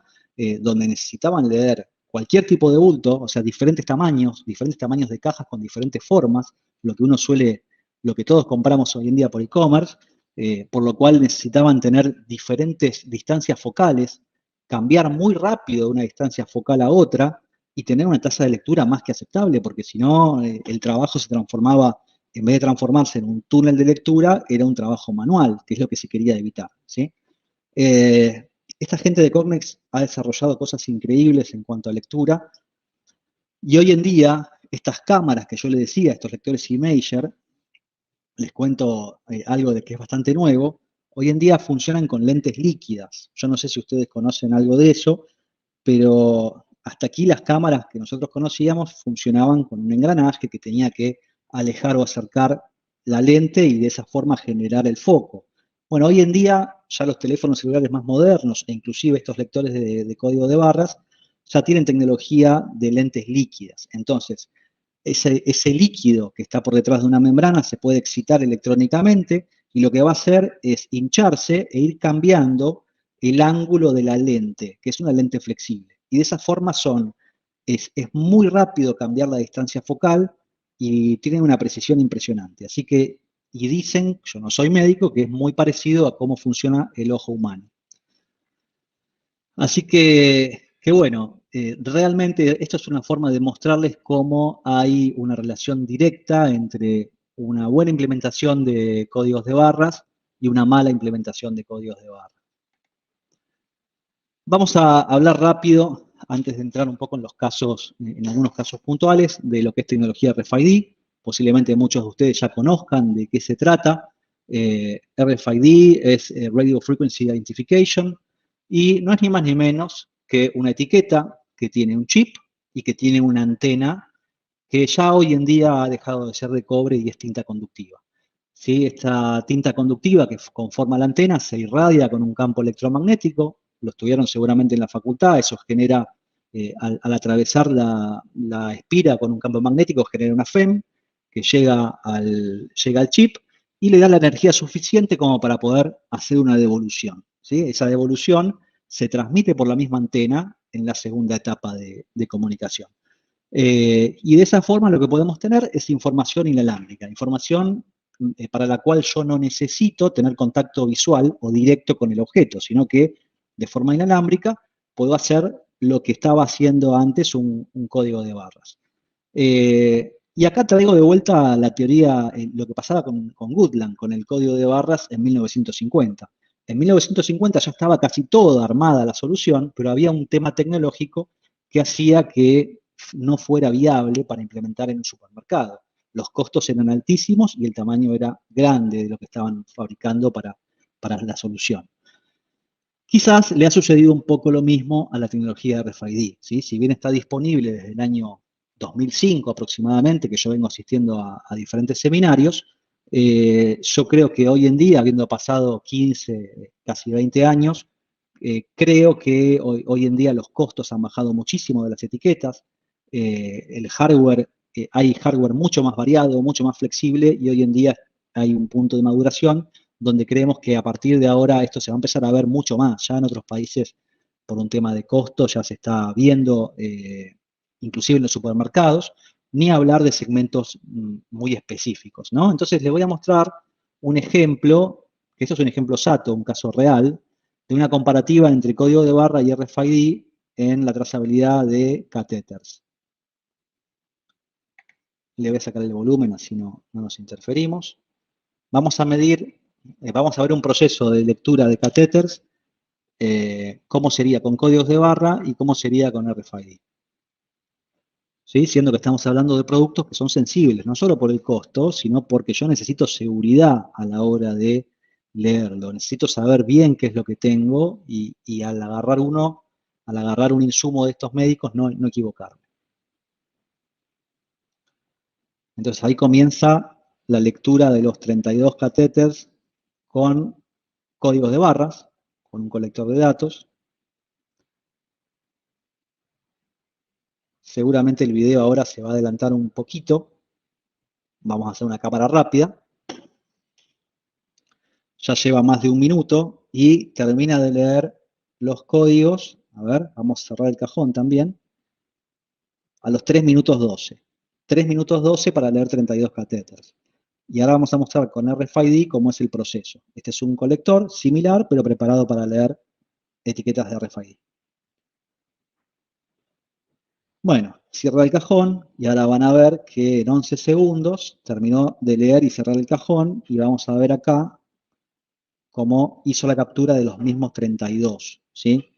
donde necesitaban leer cualquier tipo de bulto, o sea, diferentes tamaños de cajas con diferentes formas, lo que todos compramos hoy en día por e-commerce, por lo cual necesitaban tener diferentes distancias focales, cambiar muy rápido de una distancia focal a otra, y tener una tasa de lectura más que aceptable, porque si no, el trabajo se transformaba, en vez de transformarse en un túnel de lectura, era un trabajo manual, que es lo que se quería evitar, ¿sí? Esta gente de Cognex ha desarrollado cosas increíbles en cuanto a lectura, y hoy en día, estas cámaras que yo les decía, estos lectores Imager, les cuento algo de que es bastante nuevo, hoy en día funcionan con lentes líquidas. Yo no sé si ustedes conocen algo de eso, pero hasta aquí las cámaras que nosotros conocíamos funcionaban con un engranaje que tenía que alejar o acercar la lente y de esa forma generar el foco. Bueno, hoy en día ya los teléfonos celulares más modernos e inclusive estos lectores de código de barras ya tienen tecnología de lentes líquidas. Entonces, ese líquido que está por detrás de una membrana se puede excitar electrónicamente y lo que va a hacer es hincharse e ir cambiando el ángulo de la lente, que es una lente flexible. Y de esa forma es muy rápido cambiar la distancia focal y tienen una precisión impresionante. Así que, y dicen, yo no soy médico, que es muy parecido a cómo funciona el ojo humano. Así que bueno, realmente esto es una forma de mostrarles cómo hay una relación directa entre una buena implementación de códigos de barras y una mala implementación de códigos de barras. Vamos a hablar rápido, antes de entrar un poco en los casos, en algunos casos puntuales, de lo que es tecnología RFID. Posiblemente muchos de ustedes ya conozcan de qué se trata. RFID es Radio Frequency Identification, y no es ni más ni menos que una etiqueta que tiene un chip y que tiene una antena que ya hoy en día ha dejado de ser de cobre y es tinta conductiva. ¿Sí? Esta tinta conductiva que conforma la antena se irradia con un campo electromagnético, lo estudiaron seguramente en la facultad, eso genera, al atravesar la espira con un campo magnético, genera una FEM que llega al chip y le da la energía suficiente como para poder hacer una devolución. ¿Sí? Esa devolución se transmite por la misma antena en la segunda etapa de comunicación. Y de esa forma lo que podemos tener es información inalámbrica, información para la cual yo no necesito tener contacto visual o directo con el objeto, sino que de forma inalámbrica puedo hacer lo que estaba haciendo antes un código de barras. Y acá traigo de vuelta la teoría, lo que pasaba con Goodland, con el código de barras en 1950. En 1950 ya estaba casi toda armada la solución, pero había un tema tecnológico que hacía que no fuera viable para implementar en un supermercado. Los costos eran altísimos y el tamaño era grande de lo que estaban fabricando para la solución. Quizás le ha sucedido un poco lo mismo a la tecnología de RFID, ¿sí? Si bien está disponible desde el año 2005 aproximadamente, que yo vengo asistiendo a diferentes seminarios, yo creo que hoy en día, habiendo pasado 15, casi 20 años, creo que hoy en día los costos han bajado muchísimo de las etiquetas, el hardware, hay hardware mucho más variado, mucho más flexible y hoy en día hay un punto de maduración donde creemos que a partir de ahora esto se va a empezar a ver mucho más. Ya en otros países, por un tema de costo, ya se está viendo, inclusive en los supermercados, ni hablar de segmentos muy específicos, ¿no? Entonces les voy a mostrar un ejemplo, que esto es un ejemplo SATO, un caso real, de una comparativa entre código de barra y RFID en la trazabilidad de catéteres. Le voy a sacar el volumen, así no nos interferimos. Vamos a medir, vamos a ver un proceso de lectura de catéteres, cómo sería con códigos de barra y cómo sería con RFID. ¿Sí? Siendo que estamos hablando de productos que son sensibles, no solo por el costo, sino porque yo necesito seguridad a la hora de leerlo. Necesito saber bien qué es lo que tengo y al agarrar un insumo de estos médicos, no equivocarme. Entonces ahí comienza la lectura de los 32 catéteres con códigos de barras, con un colector de datos. Seguramente el video ahora se va a adelantar un poquito. Vamos a hacer una cámara rápida. Ya lleva más de 1 minuto y termina de leer los códigos. A ver, vamos a cerrar el cajón también. A los 3 minutos 12. 3 minutos 12 para leer 32 catéteres. Y ahora vamos a mostrar con RFID cómo es el proceso. Este es un colector similar, pero preparado para leer etiquetas de RFID. Bueno, cierra el cajón y ahora van a ver que en 11 segundos terminó de leer y cerrar el cajón y vamos a ver acá cómo hizo la captura de los mismos 32, ¿sí?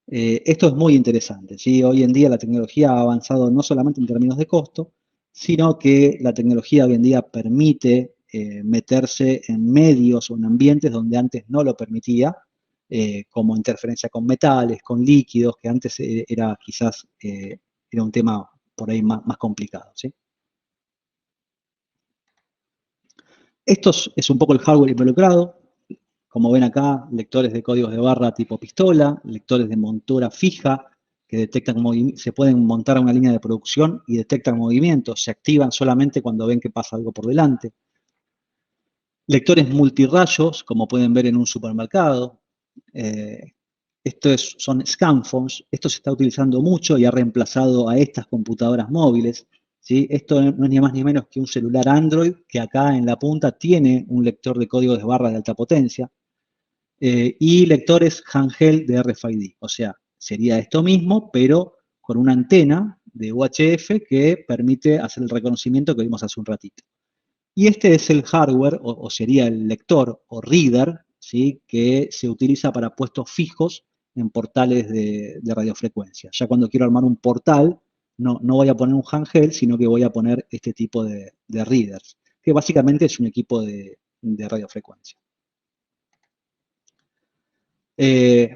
Esto es muy interesante, ¿sí? Hoy en día la tecnología ha avanzado no solamente en términos de costo, sino que la tecnología hoy en día permite meterse en medios o en ambientes donde antes no lo permitía, como interferencia con metales, con líquidos, que antes era quizás era un tema por ahí más complicado, ¿sí? Esto es un poco el hardware involucrado. Como ven acá, lectores de códigos de barra tipo pistola, lectores de montura fija, que detectan movimientos, se pueden montar a una línea de producción y detectan movimientos, se activan solamente cuando ven que pasa algo por delante. Lectores multirrayos, como pueden ver en un supermercado. Son scanphones, esto se está utilizando mucho y ha reemplazado a estas computadoras móviles. ¿Sí? Esto no es ni más ni menos que un celular Android que acá en la punta tiene un lector de códigos de barra de alta potencia. Y lectores handheld de RFID. O sea, sería esto mismo, pero con una antena de UHF que permite hacer el reconocimiento que vimos hace un ratito. Y este es el hardware, o sería el lector o reader, ¿sí? Que se utiliza para puestos fijos en portales de radiofrecuencia. Ya cuando quiero armar un portal, no voy a poner un handheld, sino que voy a poner este tipo de readers, que básicamente es un equipo de radiofrecuencia.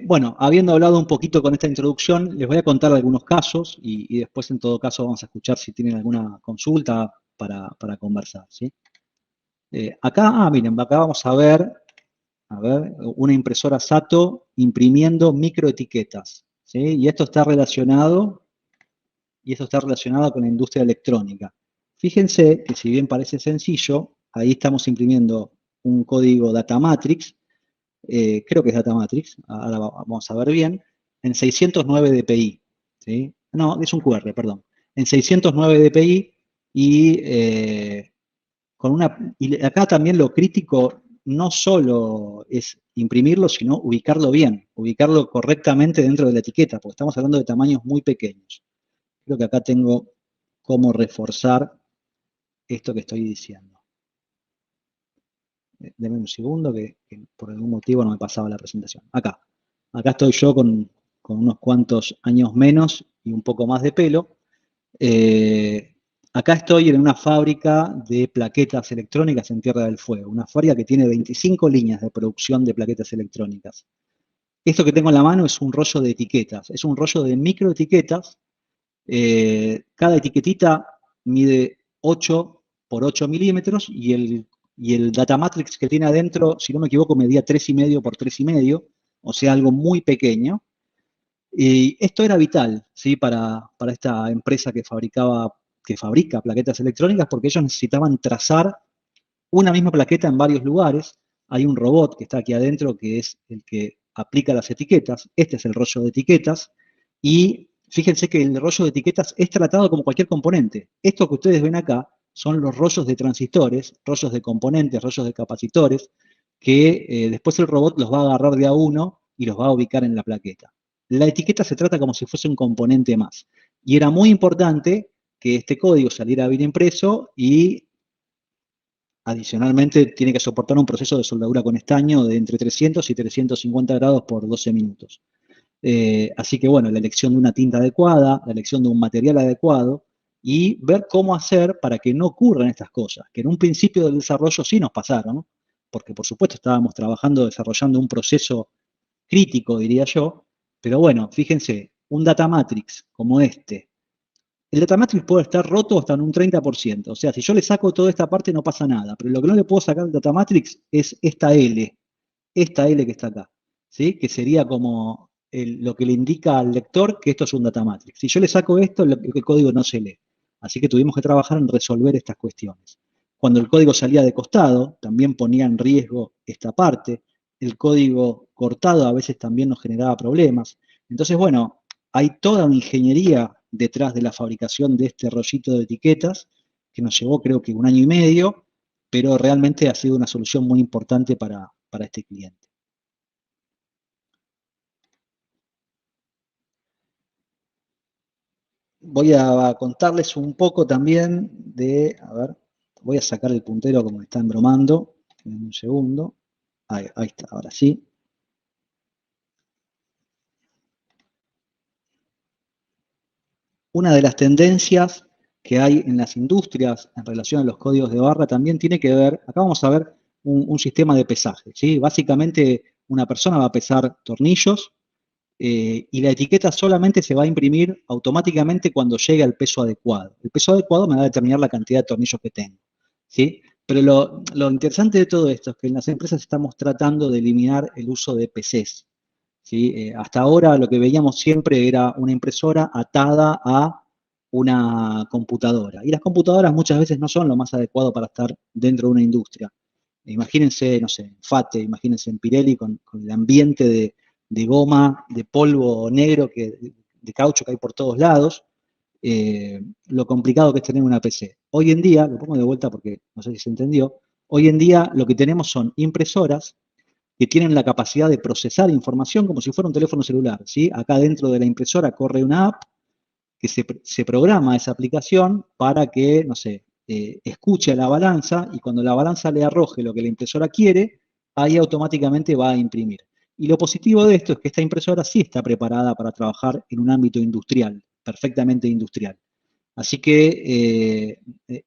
Bueno, habiendo hablado un poquito con esta introducción, les voy a contar algunos casos y después en todo caso vamos a escuchar si tienen alguna consulta para conversar, ¿sí? Miren, acá vamos a ver, una impresora Sato imprimiendo microetiquetas, ¿sí? Y esto está relacionado con la industria electrónica. Fíjense que si bien parece sencillo, ahí estamos imprimiendo un código data matrix, creo que es data matrix, ahora vamos a ver bien, en 609 dpi, ¿sí? No, es un QR, perdón. En 609 dpi y acá también lo crítico no solo es imprimirlo, sino ubicarlo bien, ubicarlo correctamente dentro de la etiqueta, porque estamos hablando de tamaños muy pequeños. Creo que acá tengo cómo reforzar esto que estoy diciendo. Denme un segundo que por algún motivo no me pasaba la presentación. Acá estoy yo con unos cuantos años menos y un poco más de pelo. Acá estoy en una fábrica de plaquetas electrónicas en Tierra del Fuego, una fábrica que tiene 25 líneas de producción de plaquetas electrónicas. Esto que tengo en la mano es un rollo de etiquetas, es un rollo de microetiquetas. Cada etiquetita mide 8 por 8 milímetros y el data matrix que tiene adentro, si no me equivoco, medía 3,5 por 3,5, o sea, algo muy pequeño. Y esto era vital, ¿sí? Para esta empresa que fabrica plaquetas electrónicas, porque ellos necesitaban trazar una misma plaqueta en varios lugares. Hay un robot que está aquí adentro que es el que aplica las etiquetas. Este es el rollo de etiquetas. Y fíjense que el rollo de etiquetas es tratado como cualquier componente. Esto que ustedes ven acá son los rollos de transistores, rollos de componentes, rollos de capacitores, que después el robot los va a agarrar de a uno y los va a ubicar en la plaqueta. La etiqueta se trata como si fuese un componente más. Y era muy importante que este código saliera bien impreso y adicionalmente tiene que soportar un proceso de soldadura con estaño de entre 300 y 350 grados por 12 minutos. Así que bueno, la elección de una tinta adecuada, la elección de un material adecuado y ver cómo hacer para que no ocurran estas cosas, que en un principio del desarrollo sí nos pasaron, ¿no? Porque por supuesto estábamos trabajando, desarrollando un proceso crítico, diría yo, pero bueno, fíjense, un data matrix como este, el data matrix puede estar roto hasta en un 30%, o sea, si yo le saco toda esta parte no pasa nada, pero lo que no le puedo sacar al data matrix es esta L que está acá, ¿sí? Que sería como lo que le indica al lector que esto es un data matrix. Si yo le saco esto, el código no se lee. Así que tuvimos que trabajar en resolver estas cuestiones. Cuando el código salía de costado, también ponía en riesgo esta parte. El código cortado a veces también nos generaba problemas. Entonces, bueno, hay toda una ingeniería detrás de la fabricación de este rollito de etiquetas que nos llevó creo que 1 año y medio, pero realmente ha sido una solución muy importante para este cliente. Voy a contarles un poco también voy a sacar el puntero como me están bromando, en un segundo, ahí está, ahora sí. Una de las tendencias que hay en las industrias en relación a los códigos de barra también tiene que ver, acá vamos a ver un sistema de pesaje, ¿sí? Básicamente una persona va a pesar tornillos, y la etiqueta solamente se va a imprimir automáticamente cuando llegue al peso adecuado. El peso adecuado me va a determinar la cantidad de tornillos que tengo, ¿sí? Pero lo interesante de todo esto es que en las empresas estamos tratando de eliminar el uso de PCs, ¿sí? Hasta ahora lo que veíamos siempre era una impresora atada a una computadora. Y las computadoras muchas veces no son lo más adecuado para estar dentro de una industria. Imagínense, no sé, en FATE, imagínense en Pirelli con el ambiente de goma, de polvo negro, de caucho que hay por todos lados, lo complicado que es tener una PC. Hoy en día, lo pongo de vuelta porque no sé si se entendió, hoy en día lo que tenemos son impresoras que tienen la capacidad de procesar información como si fuera un teléfono celular, ¿sí? Acá dentro de la impresora corre una app que se programa esa aplicación para que, no sé, escuche a la balanza y cuando la balanza le arroje lo que la impresora quiere, ahí automáticamente va a imprimir. Y lo positivo de esto es que esta impresora sí está preparada para trabajar en un ámbito industrial, perfectamente industrial. Así que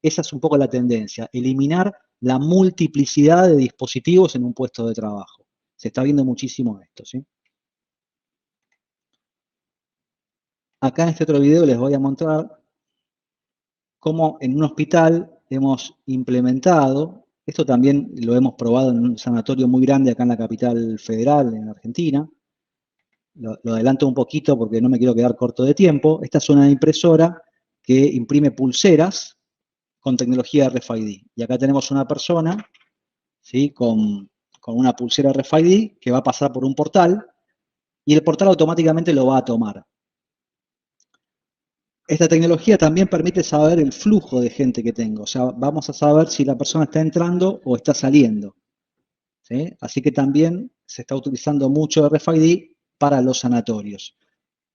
esa es un poco la tendencia, eliminar la multiplicidad de dispositivos en un puesto de trabajo. Se está viendo muchísimo esto, ¿sí? Acá en este otro video les voy a mostrar cómo en un hospital hemos implementado, esto también lo hemos probado en un sanatorio muy grande acá en la capital federal, en Argentina. Lo adelanto un poquito porque no me quiero quedar corto de tiempo. Esta es una impresora que imprime pulseras con tecnología RFID. Y acá tenemos una persona, ¿sí?, con una pulsera RFID que va a pasar por un portal y el portal automáticamente lo va a tomar. Esta tecnología también permite saber el flujo de gente que tengo. O sea, vamos a saber si la persona está entrando o está saliendo, ¿sí? Así que también se está utilizando mucho RFID para los sanatorios.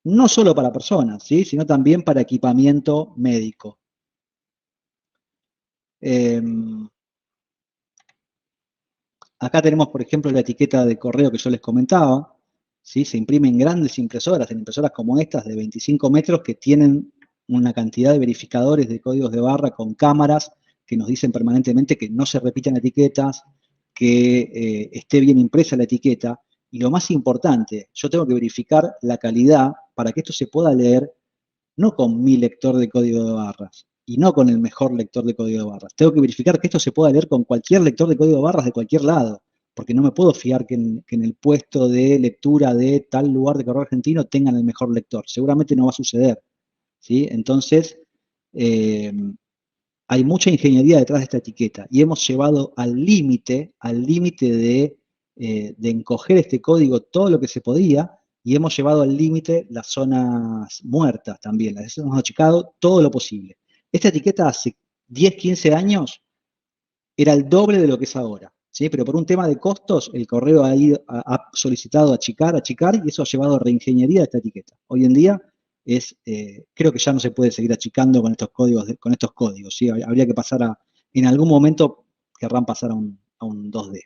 No solo para personas, ¿sí?, sino también para equipamiento médico. Acá tenemos, por ejemplo, la etiqueta de correo que yo les comentaba, ¿sí? Se imprime en grandes impresoras, en impresoras como estas de 25 metros que tienen una cantidad de verificadores de códigos de barra con cámaras que nos dicen permanentemente que no se repiten etiquetas, que esté bien impresa la etiqueta. Y lo más importante, yo tengo que verificar la calidad para que esto se pueda leer no con mi lector de código de barras y no con el mejor lector de código de barras. Tengo que verificar que esto se pueda leer con cualquier lector de código de barras de cualquier lado, porque no me puedo fiar que en el puesto de lectura de tal lugar de correo argentino tengan el mejor lector. Seguramente no va a suceder, ¿sí? Entonces, hay mucha ingeniería detrás de esta etiqueta y hemos llevado al límite de encoger este código todo lo que se podía, y hemos llevado al límite las zonas muertas también, las hemos achicado todo lo posible. Esta etiqueta hace 10, 15 años era el doble de lo que es ahora, ¿sí? Pero por un tema de costos, el correo ha solicitado achicar, y eso ha llevado a reingeniería de esta etiqueta. Hoy en día creo que ya no se puede seguir achicando con estos códigos, ¿sí? Habría que pasar en algún momento querrán pasar a un 2D.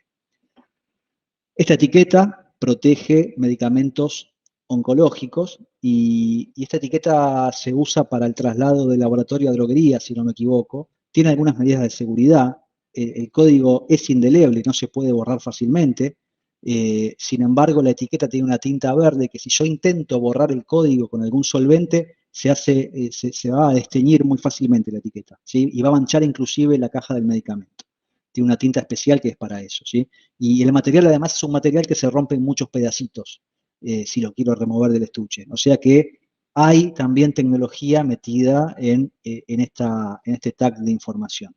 Esta etiqueta protege medicamentos oncológicos y esta etiqueta se usa para el traslado de laboratorio a droguería, si no me equivoco. Tiene algunas medidas de seguridad. El código es indeleble, no se puede borrar fácilmente. Sin embargo, la etiqueta tiene una tinta verde que si yo intento borrar el código con algún solvente, se va a desteñir muy fácilmente la etiqueta, ¿sí? Y va a manchar inclusive la caja del medicamento. Tiene una tinta especial que es para eso, ¿sí? Y el material además es un material que se rompe en muchos pedacitos, si lo quiero remover del estuche. O sea que hay también tecnología metida en este tag de información.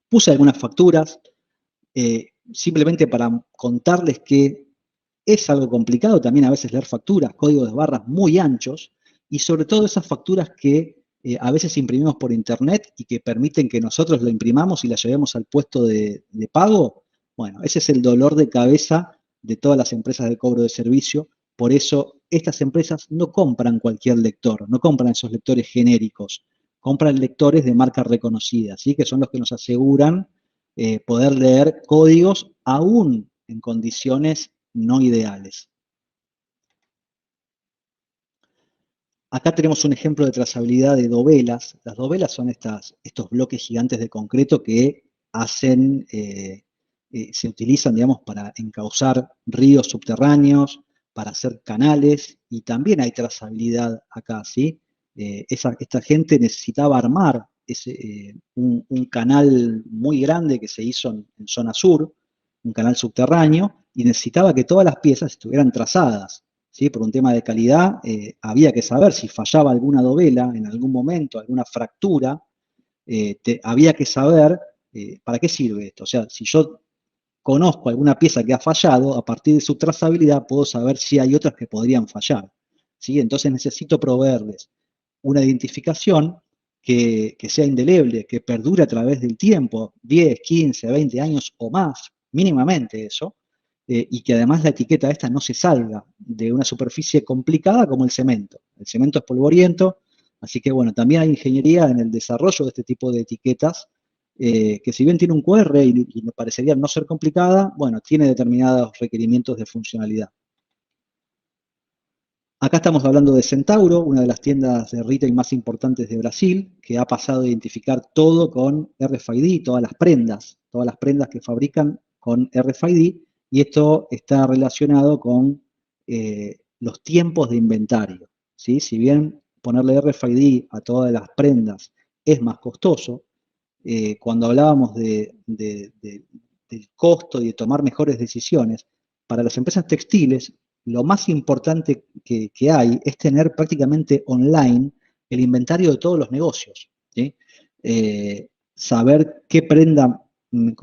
Puse algunas facturas, simplemente para contarles que es algo complicado también a veces leer facturas, códigos de barras muy anchos, y sobre todo esas facturas que a veces imprimimos por internet y que permiten que nosotros la imprimamos y la llevemos al puesto de pago. Bueno, ese es el dolor de cabeza de todas las empresas de cobro de servicio. Por eso estas empresas no compran cualquier lector, no compran esos lectores genéricos, compran lectores de marca reconocida, ¿sí?, que son los que nos aseguran poder leer códigos aún en condiciones no ideales. Acá tenemos un ejemplo de trazabilidad de dovelas. Las dovelas son estos bloques gigantes de concreto que se utilizan, digamos, para encauzar ríos subterráneos, para hacer canales, y también hay trazabilidad acá, ¿sí? Esta gente necesitaba armar un canal muy grande que se hizo en zona sur, un canal subterráneo, y necesitaba que todas las piezas estuvieran trazadas, ¿sí? Por un tema de calidad, había que saber si fallaba alguna dovela en algún momento, alguna fractura, había que saber para qué sirve esto. O sea, si yo conozco alguna pieza que ha fallado, a partir de su trazabilidad puedo saber si hay otras que podrían fallar, ¿sí? Entonces necesito proveerles una identificación que sea indeleble, que perdure a través del tiempo, 10, 15, 20 años o más, mínimamente eso, y que además la etiqueta esta no se salga de una superficie complicada como el cemento. El cemento es polvoriento, así que bueno, también hay ingeniería en el desarrollo de este tipo de etiquetas, que si bien tiene un QR y me parecería no ser complicada, bueno, tiene determinados requerimientos de funcionalidad. Acá estamos hablando de Centauro, una de las tiendas de retail más importantes de Brasil, que ha pasado a identificar todo con RFID, todas las prendas que fabrican con RFID, y esto está relacionado con los tiempos de inventario, ¿sí? Si bien ponerle RFID a todas las prendas es más costoso, cuando hablábamos del costo y de tomar mejores decisiones, para las empresas textiles, lo más importante que hay es tener prácticamente online el inventario de todos los negocios, ¿sí? Saber qué prenda,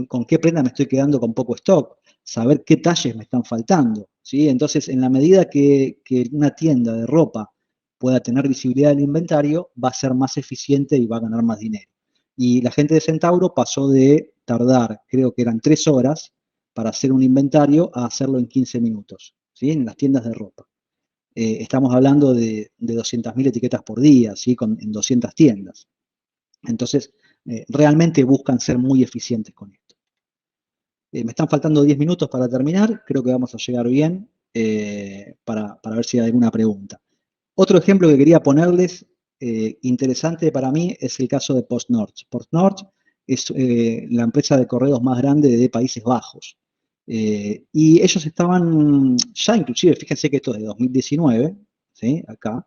con qué prenda me estoy quedando con poco stock, saber qué talles me están faltando, ¿sí? Entonces, en la medida que una tienda de ropa pueda tener visibilidad del inventario, va a ser más eficiente y va a ganar más dinero. Y la gente de Centauro pasó de tardar, creo que eran 3 horas para hacer un inventario, a hacerlo en 15 minutos, ¿sí? En las tiendas de ropa. Estamos hablando de 200.000 etiquetas por día, ¿sí? En 200 tiendas. Entonces, realmente buscan ser muy eficientes con esto. Me están faltando 10 minutos para terminar, creo que vamos a llegar bien para ver si hay alguna pregunta. Otro ejemplo que quería ponerles, interesante para mí, es el caso de PostNord. PostNord es la empresa de correos más grande de Países Bajos. Y ellos estaban, ya inclusive, fíjense que esto es de 2019, ¿sí? Acá,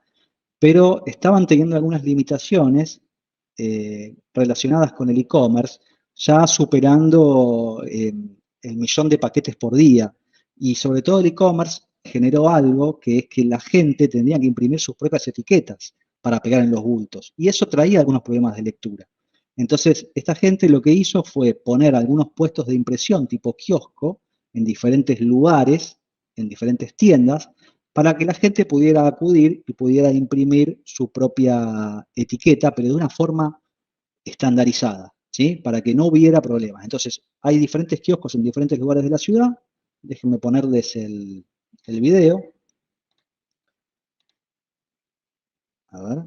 pero estaban teniendo algunas limitaciones relacionadas con el e-commerce, ya superando el 1.000.000 de paquetes por día. Y sobre todo el e-commerce generó algo que es que la gente tendría que imprimir sus propias etiquetas para pegar en los bultos. Y eso traía algunos problemas de lectura. Entonces, esta gente lo que hizo fue poner algunos puestos de impresión tipo kiosco en diferentes lugares, en diferentes tiendas, para que la gente pudiera acudir y pudiera imprimir su propia etiqueta, pero de una forma estandarizada, ¿sí? Para que no hubiera problemas. Entonces, hay diferentes kioscos en diferentes lugares de la ciudad. Déjenme ponerles el video. A ver.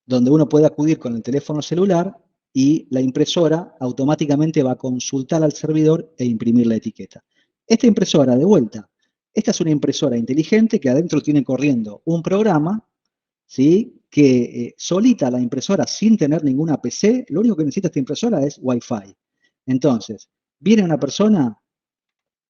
Donde uno puede acudir con el teléfono celular y la impresora automáticamente va a consultar al servidor e imprimir la etiqueta. Esta impresora, de vuelta, esta es una impresora inteligente que adentro tiene corriendo un programa, ¿sí? Que solita la impresora, sin tener ninguna PC, lo único que necesita esta impresora es Wi-Fi. Entonces, viene una persona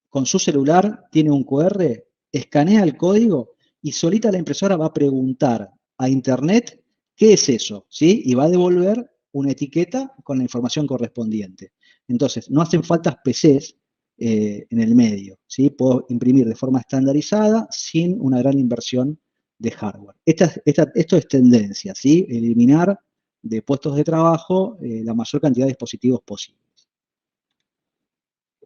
con su celular, tiene un QR, escanea el código y solita la impresora va a preguntar a Internet qué es eso, ¿sí? Y va a devolver una etiqueta con la información correspondiente. Entonces, no hacen falta PCs en el medio, ¿sí? Puedo imprimir de forma estandarizada sin una gran inversión de hardware. Esto es tendencia, ¿sí? Eliminar de puestos de trabajo la mayor cantidad de dispositivos posible.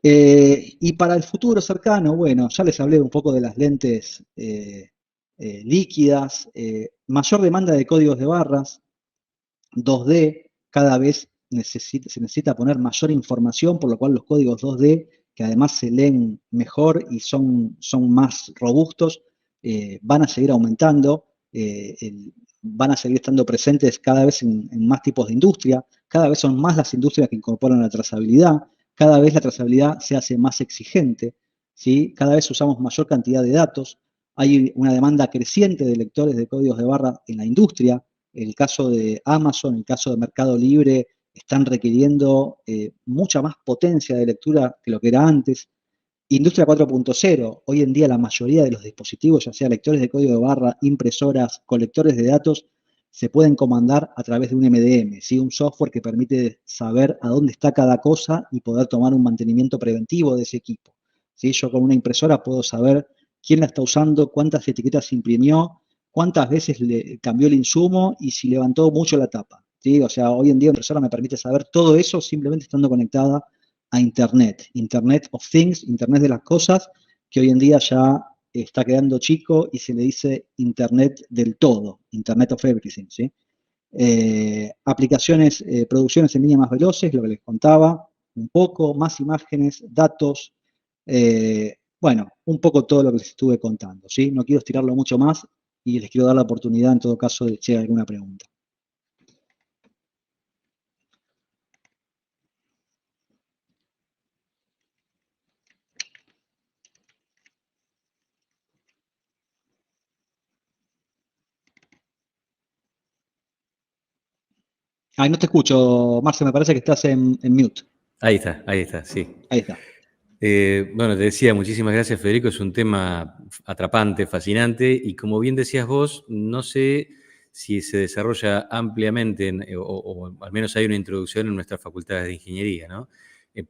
Y para el futuro cercano, bueno, ya les hablé un poco de las lentes líquidas, mayor demanda de códigos de barras, 2D, cada vez se necesita poner mayor información, por lo cual los códigos 2D, que además se leen mejor y son más robustos, van a seguir aumentando, van a seguir estando presentes cada vez en más tipos de industria, cada vez son más las industrias que incorporan la trazabilidad, cada vez la trazabilidad se hace más exigente, ¿sí? Cada vez usamos mayor cantidad de datos, hay una demanda creciente de lectores de códigos de barra en la industria. El caso de Amazon, el caso de Mercado Libre, están requiriendo mucha más potencia de lectura que lo que era antes. Industria 4.0, hoy en día la mayoría de los dispositivos, ya sea lectores de código de barra, impresoras, colectores de datos, se pueden comandar a través de un MDM, ¿sí? Un software que permite saber a dónde está cada cosa y poder tomar un mantenimiento preventivo de ese equipo, ¿sí? Yo con una impresora puedo saber quién la está usando, cuántas etiquetas imprimió, cuántas veces le cambió el insumo y si levantó mucho la tapa, ¿sí? O sea, hoy en día una impresora me permite saber todo eso simplemente estando conectada a Internet, Internet of Things, Internet de las cosas, que hoy en día ya está quedando chico y se le dice Internet del todo, Internet of Everything, ¿sí? Aplicaciones, producciones en línea más veloces, lo que les contaba, un poco, más imágenes, datos, bueno, un poco todo lo que les estuve contando, ¿sí? No quiero estirarlo mucho más y les quiero dar la oportunidad en todo caso de si hay alguna pregunta. No te escucho, Marce, me parece que estás en mute. Ahí está, sí. Ahí está. Bueno, te decía, muchísimas gracias, Federico. Es un tema atrapante, fascinante, y como bien decías vos, no sé si se desarrolla ampliamente, o al menos hay una introducción en nuestras facultades de ingeniería, ¿no?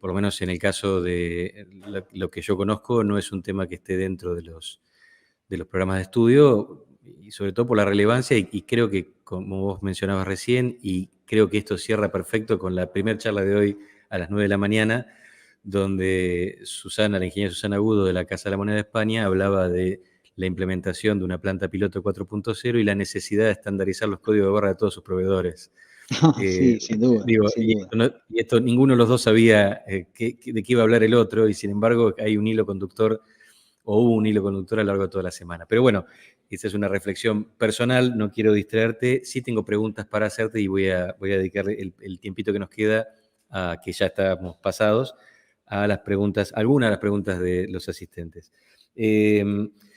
Por lo menos en el caso de lo que yo conozco, no es un tema que esté dentro de los programas de estudio, y sobre todo por la relevancia, y creo que, como vos mencionabas recién, y creo que esto cierra perfecto con la primera charla de hoy a las 9 de la mañana, donde Susana, la ingeniera Susana Agudo de la Casa de la Moneda de España, hablaba de la implementación de una planta piloto 4.0 y la necesidad de estandarizar los códigos de barra de todos sus proveedores. Sí, sin duda, Digo, sin duda. y esto ninguno de los dos sabía de qué iba a hablar el otro, y sin embargo hay un hilo conductor, o hubo un hilo conductor a lo largo de toda la semana. Pero bueno, esa es una reflexión personal, no quiero distraerte, sí tengo preguntas para hacerte, y voy a dedicar el tiempito que nos queda, que ya estamos pasados, a las preguntas, algunas de las preguntas de los asistentes.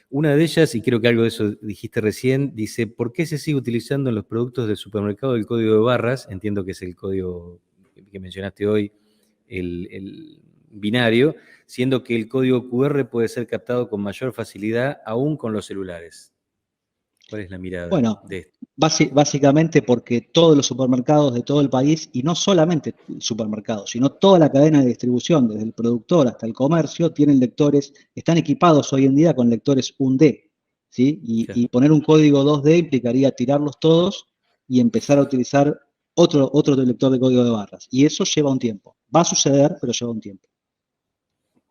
Una de ellas, y creo que algo de eso dijiste recién, dice: ¿por qué se sigue utilizando en los productos del supermercado el código de barras? Entiendo que es el código que mencionaste hoy, el binario, siendo que el código QR puede ser captado con mayor facilidad aún con los celulares. ¿Cuál es la mirada Bueno, de esto? básicamente porque todos los supermercados de todo el país, y no solamente supermercados, sino toda la cadena de distribución, desde el productor hasta el comercio, tienen lectores, están equipados hoy en día con lectores 1D, ¿sí? Y poner un código 2D implicaría tirarlos todos y empezar a utilizar otro lector de código de barras. Y eso lleva un tiempo. Va a suceder, pero lleva un tiempo.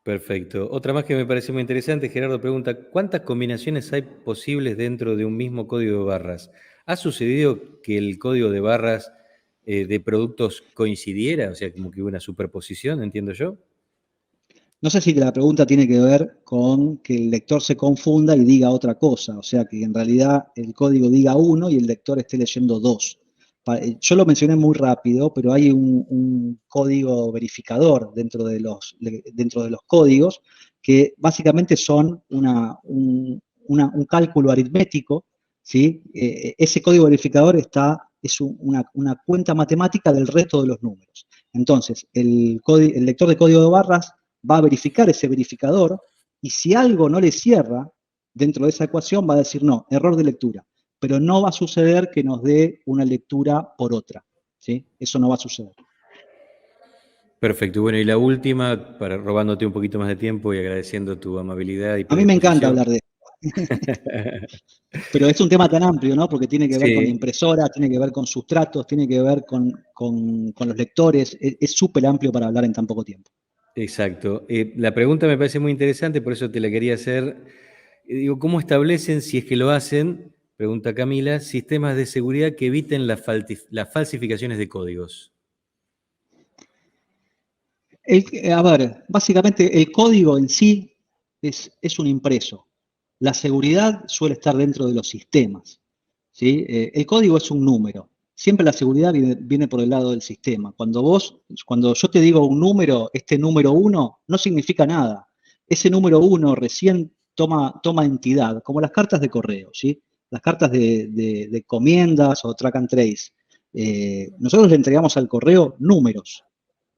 Perfecto. Otra más que me parece muy interesante, Gerardo pregunta: ¿cuántas combinaciones hay posibles dentro de un mismo código de barras? ¿Ha sucedido que el código de barras de productos coincidiera? O sea, como que hubo una superposición, entiendo yo. No sé si la pregunta tiene que ver con que el lector se confunda y diga otra cosa, o sea, que en realidad el código diga uno y el lector esté leyendo dos. Yo lo mencioné muy rápido, pero hay un código verificador dentro de los códigos que básicamente son un cálculo aritmético, ¿sí? Ese código verificador es una cuenta matemática del resto de los números. Entonces, el lector de código de barras va a verificar ese verificador, y si algo no le cierra dentro de esa ecuación, va a decir no, error de lectura. Pero no va a suceder que nos dé una lectura por otra, ¿sí? Eso no va a suceder. Perfecto. Bueno, y la última, para robándote un poquito más de tiempo y agradeciendo tu amabilidad y A mí me encanta predisposición. hablar de esto, pero es un tema tan amplio, ¿no? Porque tiene que ver con la Sí, impresora, tiene que ver con sustratos, tiene que ver con los lectores, es súper amplio para hablar en tan poco tiempo. exacto. La pregunta me parece muy interesante, por eso te la quería hacer. Digo, ¿cómo establecen, si es que lo hacen, pregunta Camila, sistemas de seguridad que eviten las falsificaciones de códigos? A ver, básicamente el código en sí es un impreso. La seguridad suele estar dentro de los sistemas, ¿sí? El código es un número. Siempre la seguridad viene por el lado del sistema. Cuando yo te digo un número, este número uno, no significa nada. Ese número uno recién toma entidad, como las cartas de correo, ¿sí? Las cartas de encomiendas o track and trace. Nosotros le entregamos al correo números,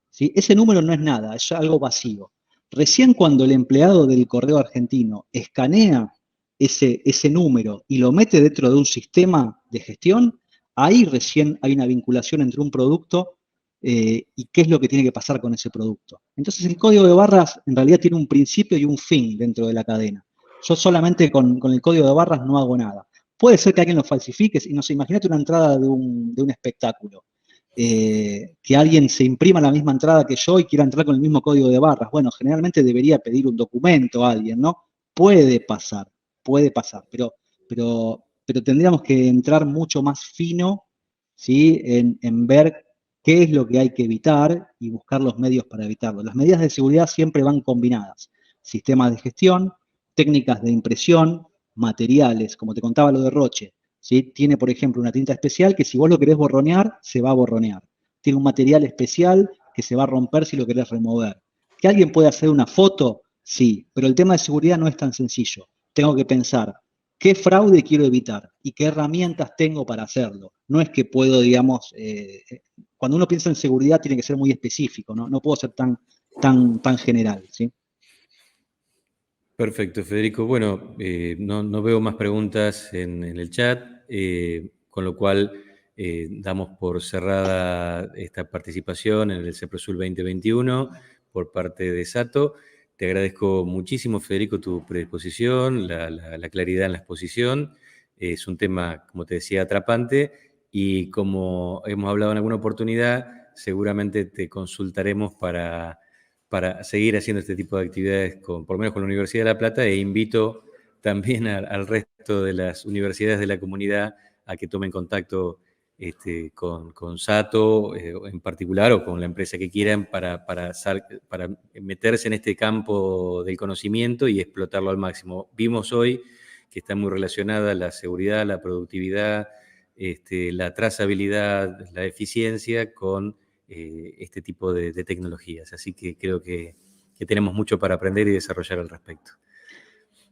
¿sí? Ese número no es nada, es algo vacío. Recién cuando el empleado del correo argentino escanea ese número y lo mete dentro de un sistema de gestión, ahí recién hay una vinculación entre un producto y qué es lo que tiene que pasar con ese producto. Entonces el código de barras en realidad tiene un principio y un fin dentro de la cadena. Yo solamente con el código de barras no hago nada. Puede ser que alguien lo falsifique, y no sé, imagínate una entrada de un espectáculo. Que alguien se imprima la misma entrada que yo y quiera entrar con el mismo código de barras. Bueno, generalmente debería pedir un documento a alguien, ¿no? Puede pasar, pero tendríamos que entrar mucho más fino, ¿sí? En ver qué es lo que hay que evitar y buscar los medios para evitarlo. Las medidas de seguridad siempre van combinadas. Sistemas de gestión, técnicas de impresión, materiales, como te contaba lo de Roche. ¿Sí? Tiene, por ejemplo, una tinta especial que si vos lo querés borronear, se va a borronear. Tiene un material especial que se va a romper si lo querés remover. ¿Que alguien puede hacer una foto? Sí, pero el tema de seguridad no es tan sencillo. Tengo que pensar qué fraude quiero evitar y qué herramientas tengo para hacerlo. No es que puedo, digamos, cuando uno piensa en seguridad tiene que ser muy específico, ¿no? No puedo ser tan general, ¿sí? Perfecto, Federico. Bueno, no veo más preguntas en el chat, con lo cual damos por cerrada esta participación en el CEPROSUL 2021 por parte de Sato. Te agradezco muchísimo, Federico, tu predisposición, la claridad en la exposición. Es un tema, como te decía, atrapante y como hemos hablado en alguna oportunidad, seguramente te consultaremos para seguir haciendo este tipo de actividades, por lo menos con la Universidad de La Plata, e invito también al resto de las universidades de la comunidad a que tomen contacto con Sato en particular o con la empresa que quieran para meterse en este campo del conocimiento y explotarlo al máximo. Vimos hoy que está muy relacionada la seguridad, la productividad, la trazabilidad, la eficiencia con este tipo de tecnologías. Así que creo que tenemos mucho para aprender y desarrollar al respecto.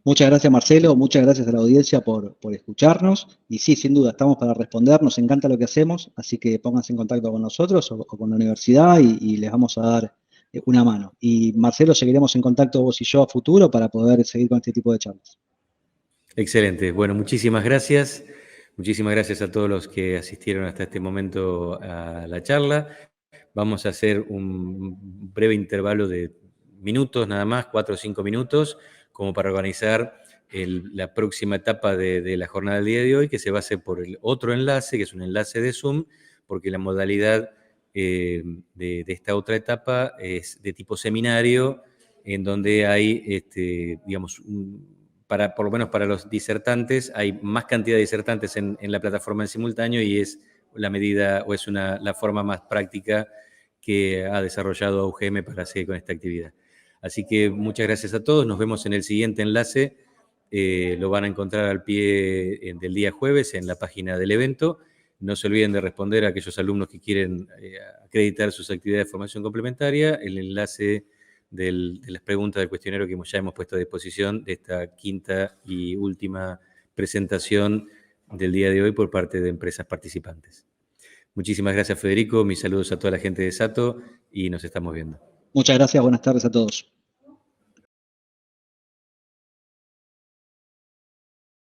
Muchas gracias, Marcelo, muchas gracias a la audiencia por escucharnos. Y sí, sin duda, estamos para responder, nos encanta lo que hacemos, así que pónganse en contacto con nosotros o con la universidad y les vamos a dar una mano. Y Marcelo, seguiremos en contacto vos y yo a futuro para poder seguir con este tipo de charlas. Excelente. Bueno, muchísimas gracias. Muchísimas gracias a todos los que asistieron hasta este momento a la charla. Vamos a hacer un breve intervalo de minutos, nada más, 4 o 5 minutos, como para organizar la próxima etapa de la jornada del día de hoy, que se va a hacer por el otro enlace, que es un enlace de Zoom, porque la modalidad de esta otra etapa es de tipo seminario, en donde hay, digamos, por lo menos para los disertantes, hay más cantidad de disertantes en la plataforma en simultáneo y es la medida o es la forma más práctica que ha desarrollado UGM para seguir con esta actividad. Así que muchas gracias a todos, nos vemos en el siguiente enlace, lo van a encontrar al pie del día jueves en la página del evento. No se olviden de responder a aquellos alumnos que quieren acreditar sus actividades de formación complementaria, el enlace de las preguntas del cuestionario que ya hemos puesto a disposición de esta quinta y última presentación del día de hoy por parte de empresas participantes. Muchísimas gracias, Federico. Mis saludos a toda la gente de Sato y nos estamos viendo. Muchas gracias, buenas tardes a todos.